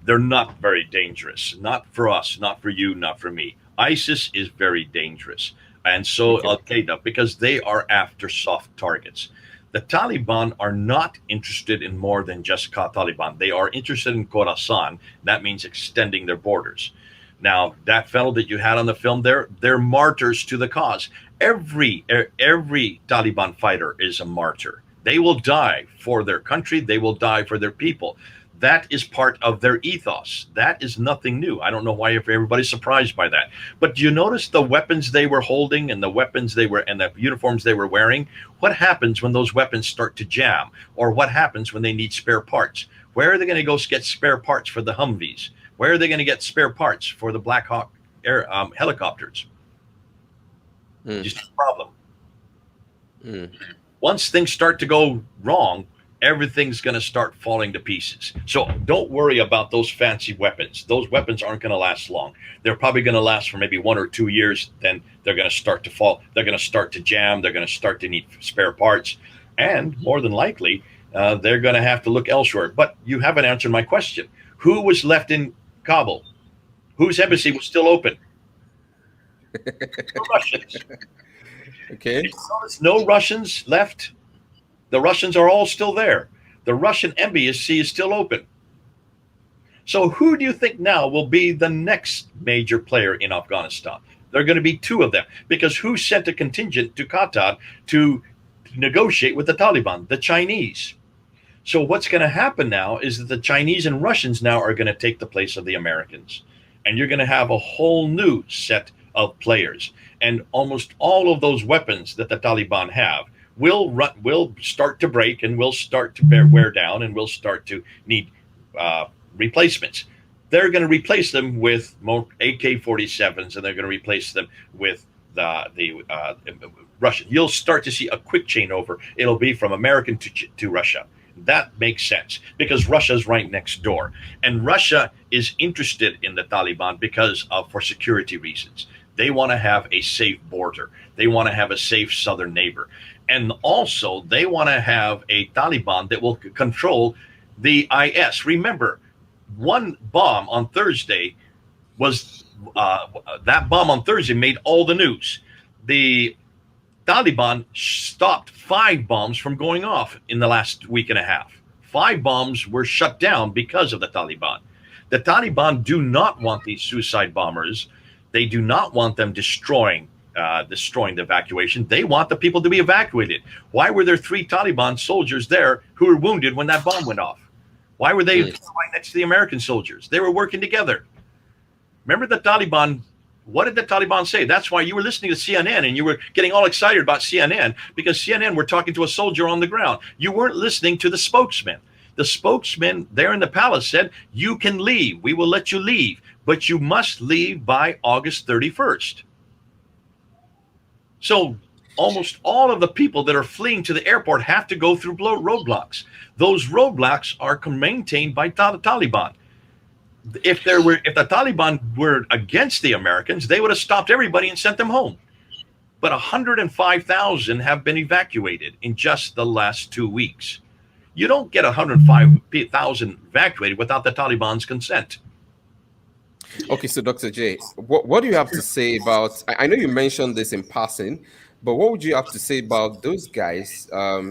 They're not very dangerous. Not for us, not for you, not for me. ISIS is very dangerous. And so Al Qaeda, because they are after soft targets. The Taliban are not interested in more than just Taliban. They are interested in Khorasan. That means extending their borders. Now, that fellow that you had on the film there, they're martyrs to the cause. Every Taliban fighter is a martyr. They will die for their country. They will die for their people. That is part of their ethos. That is nothing new. I don't know why everybody's surprised by that. But do you notice the weapons they were holding and the weapons they were and the uniforms they were wearing? What happens when those weapons start to jam? Or what happens when they need spare parts? Where are they going to go get spare parts for the Humvees? Where are they going to get spare parts for the Black Hawk air helicopters? Just a problem. Once things start to go wrong, everything's going to start falling to pieces. So don't worry about those fancy weapons. Those weapons aren't going to last long. They're probably going to last for maybe 1 or 2 years. Then they're going to start to fall. They're going to start to jam. They're going to start to need spare parts. And more than likely, they're going to have to look elsewhere. But you haven't answered my question. Who was left in Kabul? Whose embassy was still open? The Russians. Okay. No Russians left. The Russians are all still there. The Russian embassy is still open. So who do you think now will be the next major player in Afghanistan? There are going to be 2 of them, because who sent a contingent to Qatar to negotiate with the Taliban? The Chinese. So what's going to happen now is that the Chinese and Russians now are going to take the place of the Americans. And you're going to have a whole new set of players. And almost all of those weapons that the Taliban have will start to break and will start to wear down and will start to need replacements. They're going to replace them with more AK-47s, and they're going to replace them with the Russian. You'll start to see a quick chain over. It'll be from American to Russia. That makes sense because Russia's right next door, and Russia is interested in the Taliban because of for security reasons. They want to have a safe border. They want to have a safe southern neighbor. And also, they want to have a Taliban that will control the IS. Remember, one bomb on Thursday was that bomb on Thursday made all the news. The Taliban stopped 5 bombs from going off in the last week and a half. 5 bombs were shut down because of the Taliban. The Taliban do not want these suicide bombers. They do not want them destroying the evacuation. They want the people to be evacuated. Why were there 3 Taliban soldiers there who were wounded when that bomb went off? Why were they right next to the American soldiers? They were working together. Remember the Taliban, what did the Taliban say? That's why you were listening to CNN and you were getting all excited about CNN because CNN were talking to a soldier on the ground. You weren't listening to the spokesman. The spokesman there in the palace said, you can leave. We will let you leave, but you must leave by August 31st. So almost all of the people that are fleeing to the airport have to go through roadblocks. Those roadblocks are maintained by the Taliban. If the Taliban were against the Americans, they would have stopped everybody and sent them home. But 105,000 have been evacuated in just the last 2 weeks. You don't get 105,000 evacuated without the Taliban's consent. Okay, so Dr. J, what do you have to say about, I know you mentioned this in passing, but what would you have to say about those guys,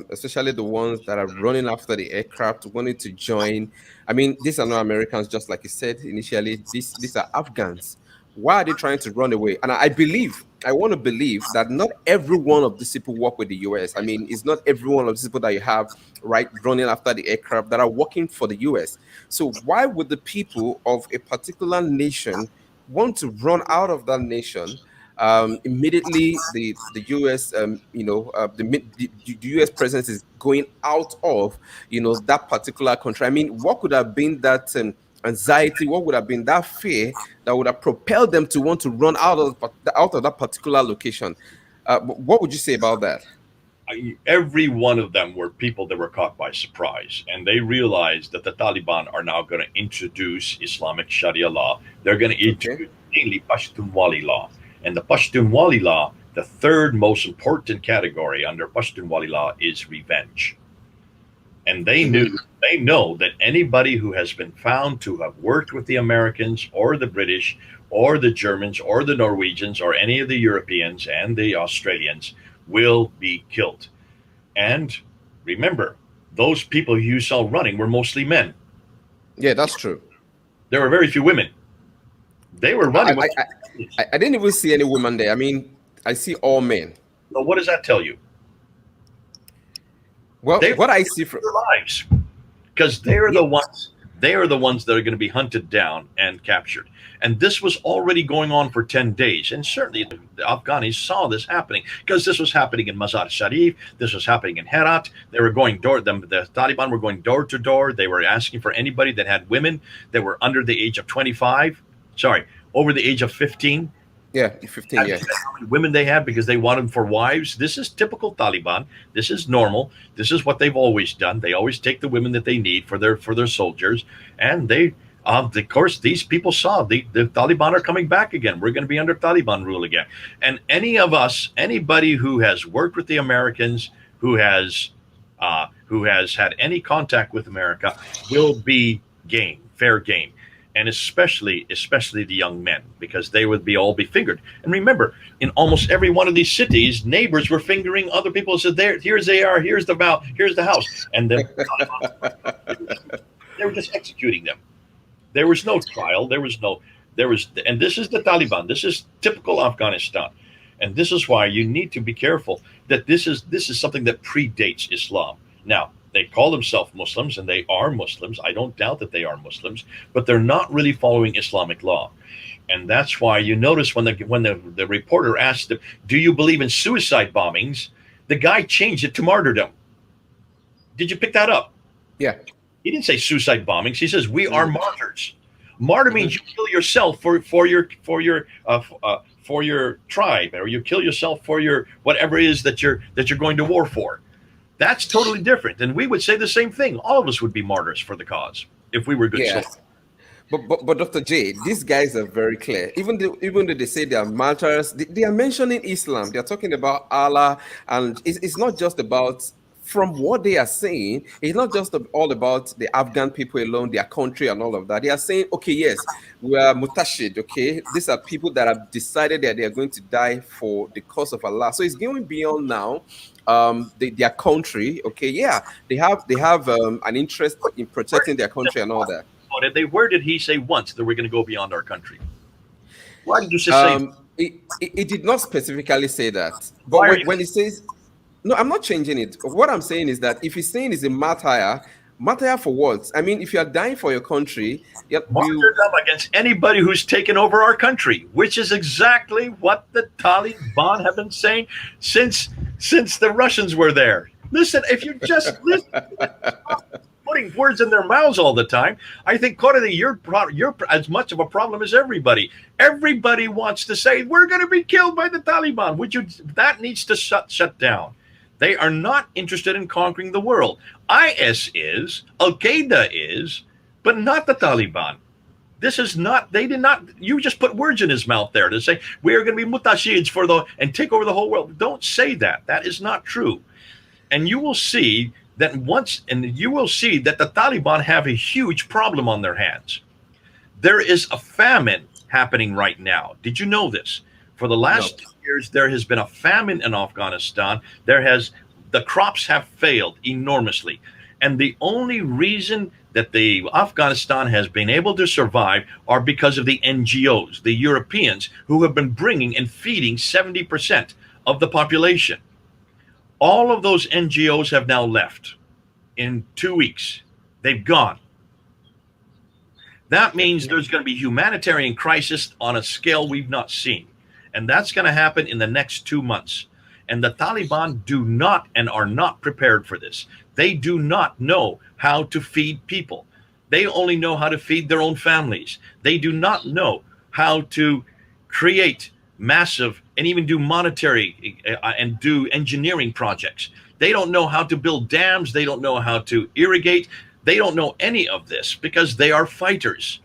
especially the ones that are running after the aircraft, wanting to join? I mean, these are not Americans, just like you said initially. These are Afghans. Why are they trying to run away? And I want to believe that not every one of these people work with the US. I mean, it's not every one of these people that you have right running after the aircraft that are working for the US. So why would the people of a particular nation want to run out of that nation? Immediately the US, the US presence is going out of, that particular country. I mean, what could have been that anxiety? What would have been that fear that would have propelled them to want to run out of that particular location? What would you say about that? Every one of them were people that were caught by surprise, and they realized that the Taliban are now going to introduce Islamic Sharia law. They're going to introduce mainly Pashtunwali law. And the Pashtunwali law, the third most important category under Pashtunwali law is revenge. And they know that anybody who has been found to have worked with the Americans or the British or the Germans or the Norwegians or any of the Europeans and the Australians will be killed. And remember, those people you saw running were mostly men. Yeah, that's true. There were very few women. They were running. I didn't even see any women there. I mean, I see all men. So what does that tell you? Well, what I see from their lives, because they're the ones They are the ones that are going to be hunted down and captured. And this was already going on for 10 days. And certainly the Afghanis saw this happening, because this was happening in Mazar Sharif. This was happening in Herat. They were going the Taliban were going door to door. They were asking for anybody that had women that were under the age of 25, over the age of 15. Yeah, 15, yeah. How many women they had, because they want them for wives. This is typical Taliban. This is normal. This is what they've always done. They always take the women that they need for their soldiers. And they, of course, these people saw the Taliban are coming back again. We're going to be under Taliban rule again. And anybody who has worked with the Americans, who has had any contact with America, will be fair game. And especially the young men, because they would all be fingered. And remember, in almost every one of these cities, neighbors were fingering other people. Said, here's they are, here's the house, and then they were just executing them. There was no trial. And this is the Taliban. This is typical Afghanistan, and this is why you need to be careful that this is something that predates Islam. Now, they call themselves Muslims, and they are Muslims. I don't doubt that they are Muslims, but they're not really following Islamic law. And that's why you notice when the reporter asked them, do you believe in suicide bombings? The guy changed it to martyrdom. Did you pick that up? Yeah. He didn't say suicide bombings. He says, we are martyrs. Martyr means you kill yourself for your tribe, or you kill yourself for your whatever it is that you're going to war for. That's totally different. And we would say the same thing. All of us would be martyrs for the cause if we were good soldiers. But Dr. J, these guys are very clear. Even though they say they are martyrs, they are mentioning Islam. They are talking about Allah. And it's not just about, from what they are saying, it's not just all about the Afghan people alone, their country and all of that. They are saying, okay, yes, we are mutashid, okay? These are people that have decided that they are going to die for the cause of Allah. So it's going beyond now their country, okay? Yeah, they have an interest in protecting their country and all that. Where did he say once that we're going to go beyond our country? Why did you say it did not specifically say that. But when he says, no, I'm not changing it. What I'm saying is that if he's saying it's a martyr for what? I mean, if you are dying for your country, martyrdom against anybody who's taken over our country, which is exactly what the Taliban have been saying since the Russians were there. Listen, if you just listen, putting words in their mouths all the time. I think, Korede, you're as much of a problem as everybody. Everybody wants to say we're going to be killed by the Taliban. That needs to shut down. They are not interested in conquering the world. IS is, Al Queda is, but not the Taliban. This is not, they did not, you just put words in his mouth there to say, we are going to be mutashids and take over the whole world. Don't say that. That is not true. And you will see that the Taliban have a huge problem on their hands. There is a famine happening right now. Did you know this? For the last 2 years, there has been a famine in Afghanistan. The crops have failed enormously. And the only reason that Afghanistan has been able to survive are because of the NGOs, the Europeans, who have been bringing and feeding 70% of the population. All of those NGOs have now left in 2 weeks. They've gone. That means there's going to be humanitarian crisis on a scale we've not seen. And that's going to happen in the next 2 months. And the Taliban do not and are not prepared for this. They do not know how to feed people. They only know how to feed their own families. They do not know how to create massive and even do monetary and do engineering projects. They don't know how to build dams. They don't know how to irrigate. They don't know any of this because they are fighters.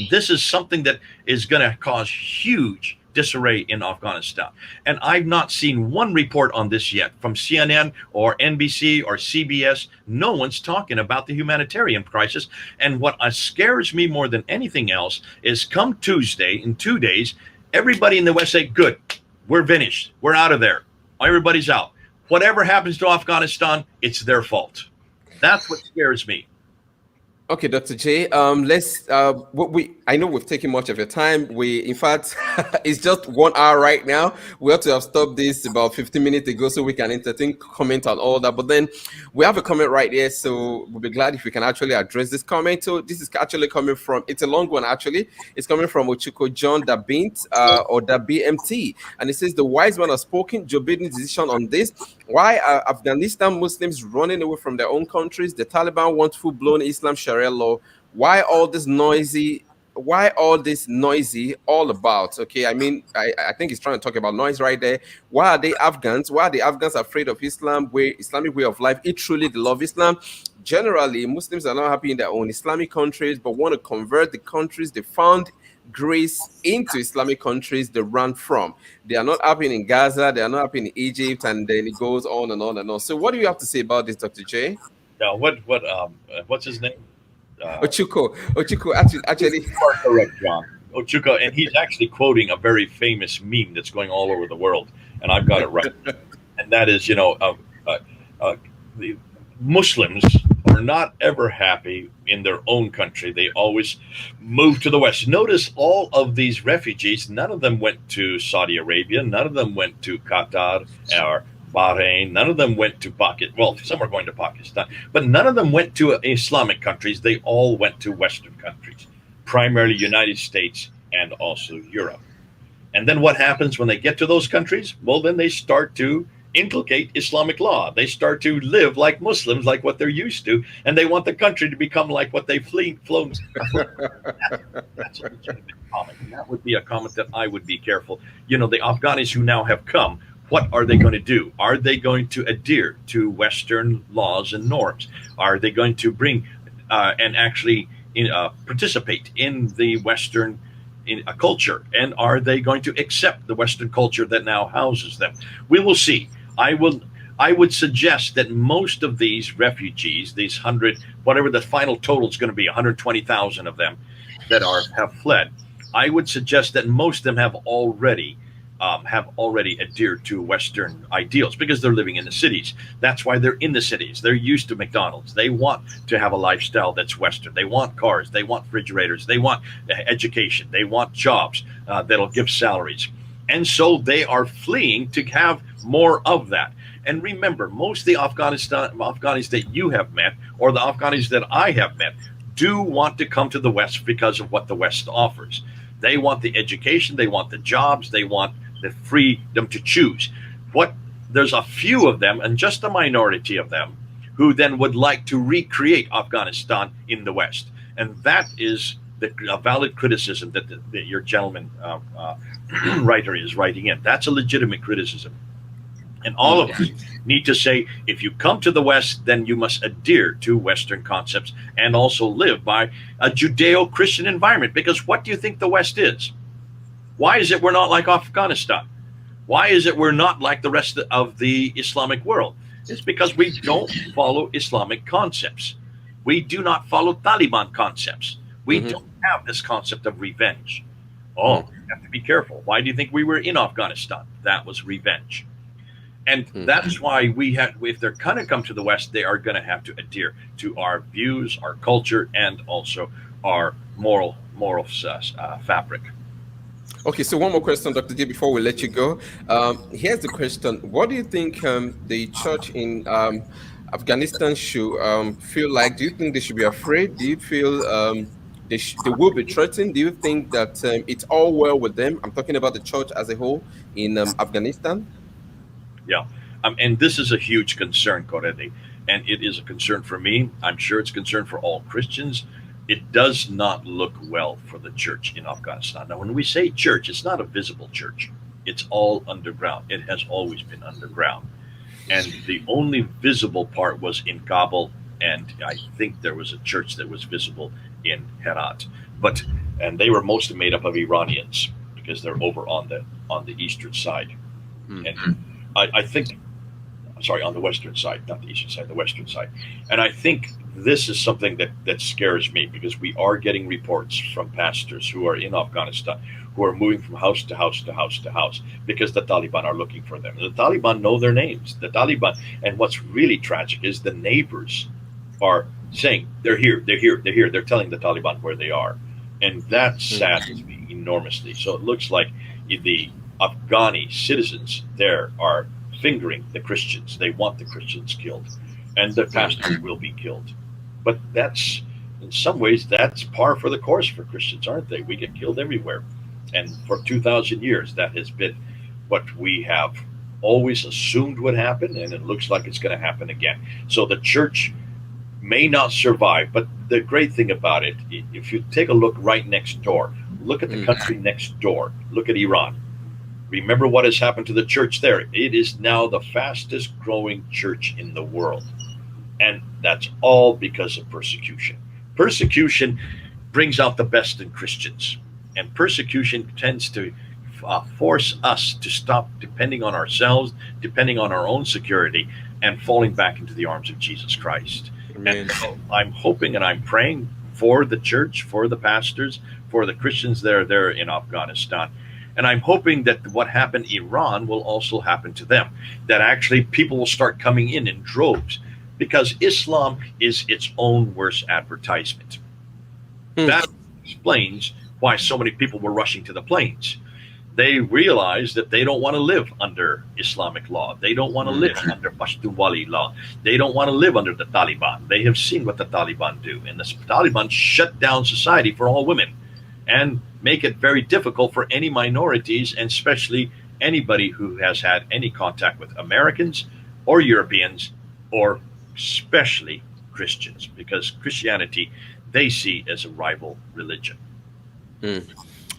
This is something that is going to cause huge disarray in Afghanistan. And I've not seen one report on this yet from CNN or NBC or CBS. No one's talking about the humanitarian crisis. And what scares me more than anything else is come Tuesday, in 2 days, everybody in the West say, good, we're finished. We're out of there. Everybody's out. Whatever happens to Afghanistan, it's their fault. That's what scares me. Okay, Dr. J. Let's. I know we've taken much of your time. In fact, it's just 1 hour right now. We have to have stopped this about 15 minutes ago, so we can entertain, comment on all that. But then we have a comment right here, so we'll be glad if we can actually address this comment. So this is actually coming from. It's a long one actually. It's coming from Ochuko John Dabint or the BMT, and it says the wise man has spoken. Joe Biden's decision on this. Why are Afghanistan Muslims running away from their own countries? The Taliban want full-blown Islam Sharia law. Why all this noisy? Why all this noisy all about? Okay, I mean, I think he's trying to talk about noise right there. Why are they Afghans? Why are the Afghans afraid of Islam, Islamic way of life? It truly they love Islam. Generally, Muslims are not happy in their own Islamic countries, but want to convert the countries they found grace into Islamic countries they run from. They are not happy in Gaza, they are not happy in Egypt, and then it goes on and on and on. So, what do you have to say about this, Dr. J? Now, what's his name? Ochuko, actually, You are correct, John. Ochuka, and he's actually quoting a very famous meme that's going all over the world, and I've got it right. And that is, the Muslims are not ever happy in their own country. They always move to the West. Notice all of these refugees, none of them went to Saudi Arabia, none of them went to Qatar or Bahrain, none of them went to Pakistan. Well, some are going to Pakistan, but none of them went to Islamic countries. They all went to Western countries, primarily United States and also Europe. And then what happens when they get to those countries? Well, then they start to inculcate Islamic law. They start to live like Muslims, like what they're used to, and they want the country to become like what they've flown. That's a legitimate comment. And that would be a comment that I would be careful. The Afghanis who now have come, what are they going to do? Are they going to adhere to Western laws and norms? Are they going to bring and actually participate in the Western culture? And are they going to accept the Western culture that now houses them? We will see. I would suggest that most of these refugees, these 100, whatever the final total is going to be, 120,000 of them that have fled, I would suggest that most of them have already adhered to Western ideals because they're living in the cities. That's why they're in the cities. They're used to McDonald's. They want to have a lifestyle that's Western. They want cars. They want refrigerators. They want education. They want jobs that'll give salaries. And so they are fleeing to have more of that. And remember, most of the Afghanis that you have met, or the Afghanis that I have met, do want to come to the West because of what the West offers. They want the education. They want the jobs. They want the freedom to choose. There's a few of them, and just a minority of them, who then would like to recreate Afghanistan in the West. And that is a valid criticism that your gentleman writer is writing in. That's a legitimate criticism. And all of us need to say, if you come to the West, then you must adhere to Western concepts and also live by a Judeo-Christian environment. Because what do you think the West is? Why is it we're not like Afghanistan? Why is it we're not like the rest of the Islamic world? It's because we don't follow Islamic concepts. We do not follow Taliban concepts. We don't have this concept of revenge. Oh, you have to be careful. Why do you think we were in Afghanistan? That was revenge. And that's why if they're going to come to the West, they are going to have to adhere to our views, our culture, and also our moral fabric. Okay, so one more question, Dr. D, before we let you go. Here's the question. What do you think the church in Afghanistan should feel like? Do you think they should be afraid? Do you feel they will be threatened? Do you think that it's all well with them? I'm talking about the church as a whole in Afghanistan. Yeah, and this is a huge concern, Korede, and it is a concern for me. I'm sure it's a concern for all Christians. It does not look well for the church in Afghanistan. Now, when we say church, it's not a visible church. It's all underground. It has always been underground. And the only visible part was in Kabul, and I think there was a church that was visible in Herat. And they were mostly made up of Iranians because they're over on the eastern side. And I think, sorry, on the western side, not the eastern side, the western side. And I think this is something that scares me because we are getting reports from pastors who are in Afghanistan who are moving from house to house to house to house because the Taliban are looking for them. The Taliban know their names. The Taliban, and what's really tragic is the neighbors are saying they're here, they're here, they're here. They're telling the Taliban where they are, and that saddens me enormously. So it looks like the Afghani citizens there are fingering the Christians. They want the Christians killed, and the pastors will be killed. But that's, in some ways, that's par for the course for Christians, aren't they? We get killed everywhere, and for 2,000 years, that has been what we have always assumed would happen, and it looks like it's going to happen again. So the church may not survive, but the great thing about it, if you take a look right next door, look at the country next door, look at Iran. Remember what has happened to the church there. It is now the fastest growing church in the world. And that's all because of persecution. Persecution brings out the best in Christians. And persecution tends to force us to stop depending on ourselves, depending on our own security, and falling back into the arms of Jesus Christ. Amen. And so I'm hoping and I'm praying for the church, for the pastors, for the Christians there in Afghanistan. And I'm hoping that what happened in Iran will also happen to them, that actually people will start coming in droves, because Islam is its own worst advertisement. That explains why so many people were rushing to the plains. They realize that they don't want to live under Islamic law. They don't want to live under Pashtunwali law. They don't want to live under the Taliban. They have seen what the Taliban do. And the Taliban shut down society for all women and make it very difficult for any minorities, and especially anybody who has had any contact with Americans or Europeans, or especially Christians, because Christianity they see as a rival religion.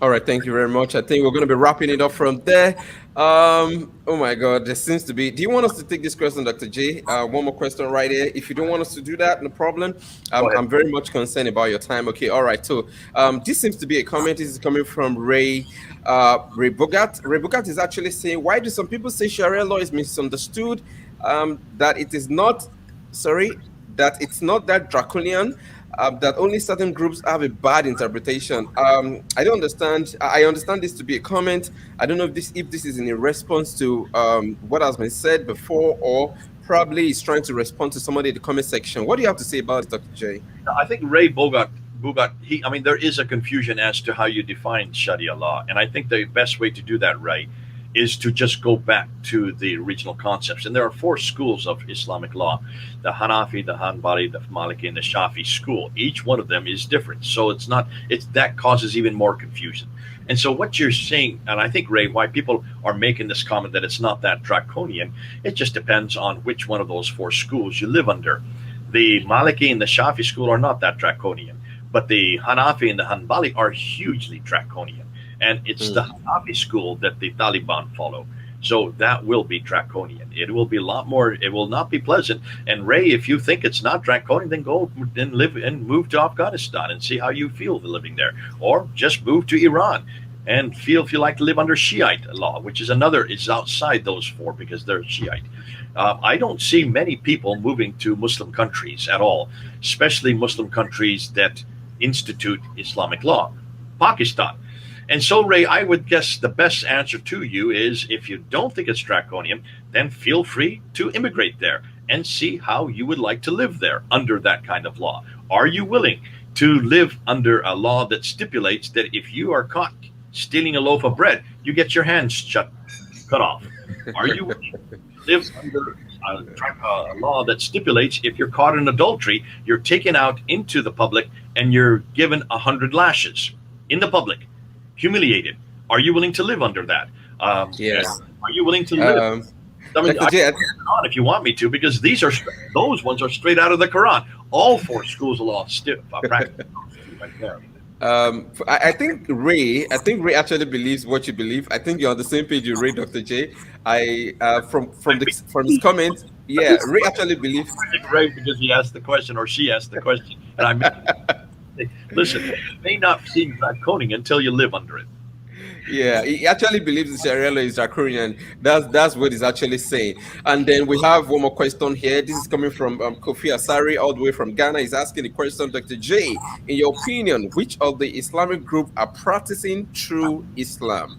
All right, thank you very much. I think we're going to be wrapping it up from there. Oh my God, there seems to be. Do you want us to take this question, Dr. J? One more question right here. If you don't want us to do that, no problem. I'm very much concerned about your time. Okay, all right. So this seems to be a comment. This is coming from Ray Bogat. Ray Bogat is actually saying, why do some people say Sharia law is misunderstood? That it is not. Sorry, that it's not that draconian. That only certain groups have a bad interpretation. I don't understand. I understand this to be a comment. I don't know if this is in a response to what has been said before, or probably is trying to respond to somebody in the comment section. What do you have to say about it, Dr. J? I think Ray Bogat, there is a confusion as to how you define Sharia law. And I think the best way to do that, Ray, is to just go back to the original concepts. And there are 4 schools of Islamic law: the Hanafi, the Hanbali, the Maliki, and the Shafi school. Each one of them is different. So that causes even more confusion. And so what you're saying, and I think, Ray, why people are making this comment that it's not that draconian, it just depends on which one of those 4 schools you live under. The Maliki and the Shafi school are not that draconian, but the Hanafi and the Hanbali are hugely draconian. And it's the Hanafi school that the Taliban follow. So that will be draconian. It will be a lot more, it will not be pleasant. And Ray, if you think it's not draconian, then go and live and move to Afghanistan and see how you feel living there. Or just move to Iran and feel if you like to live under Shiite law, which is outside those 4 because they're Shiite. I don't see many people moving to Muslim countries at all, especially Muslim countries that institute Islamic law. Pakistan. And so, Ray, I would guess the best answer to you is, if you don't think it's draconian, then feel free to immigrate there and see how you would like to live there under that kind of law. Are you willing to live under a law that stipulates that if you are caught stealing a loaf of bread, you get your hands cut off? Are you willing to live under a law that stipulates if you're caught in adultery, you're taken out into the public and you're given 100 lashes in the public? Humiliated. Are you willing to live under that? Yes. Are you willing to live? I mean, I can go on if you want me to, because those ones are straight out of the Quran. All 4 schools of law practice right there. I think Ray actually believes what you believe. I think you're on the same page with Ray, Dr. J. From his comment, yeah, Ray actually believes. Ray, because he asked the question, or she asked the question, and listen, it may not seem draconian until you live under it. Yeah, he actually believes the Sharia law is draconian. That's what he's actually saying. And then we have one more question here. This is coming from Kofi Asari, all the way from Ghana. He's asking the question, Dr. J, in your opinion, which of the Islamic group are practicing true Islam?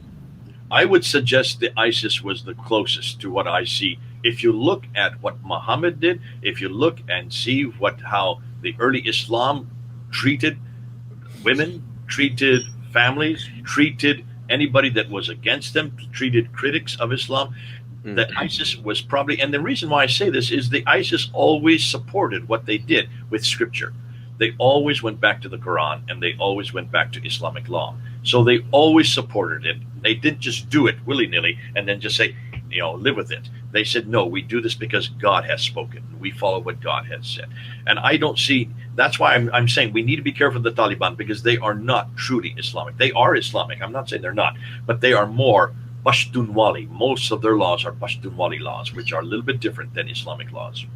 I would suggest the ISIS was the closest to what I see. If you look at what Muhammad did, if you look and see how the early Islam treated women, treated families, treated anybody that was against them, treated critics of Islam, that ISIS was probably, and the reason why I say this is the ISIS always supported what they did with scripture. They always went back to the Quran and they always went back to Islamic law. So they always supported it. They didn't just do it willy-nilly and then just say, live with it. They said, no, we do this because God has spoken. We follow what God has said. And I don't see, that's why I'm saying we need to be careful of the Taliban, because they are not truly Islamic. They are Islamic. I'm not saying they're not, but they are more Pashtunwali. Most of their laws are Pashtunwali laws, which are a little bit different than Islamic laws.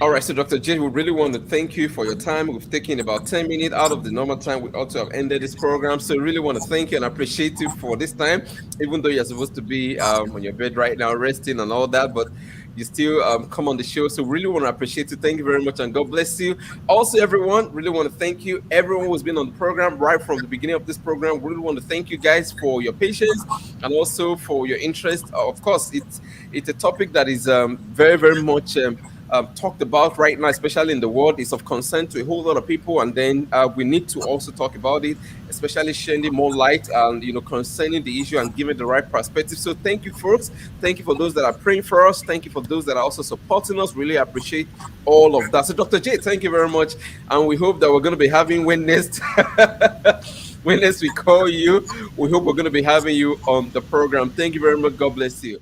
All right, so Dr. J, we really want to thank you for your time. We've taken about 10 minutes out of the normal time. We ought to have ended this program. So really want to thank you and appreciate you for this time, even though you're supposed to be on your bed right now, resting and all that, but you still come on the show. So really want to appreciate you. Thank you very much, and God bless you. Also, everyone, really want to thank you. Everyone who's been on the program right from the beginning of this program. Really want to thank you guys for your patience and also for your interest. Of course, it's a topic that is very, very much talked about right now, especially in the world. Is of concern to a whole lot of people, and then we need to also talk about it, especially shedding more light and concerning the issue and giving the right perspective. So thank you, folks. Thank you for those that are praying for us. Thank you for those that are also supporting us. Really appreciate all of that. So Dr. J, thank you very much, and we hope that we're going to be having when next we call you. We hope we're going to be having you on the program. Thank you very much. God bless you.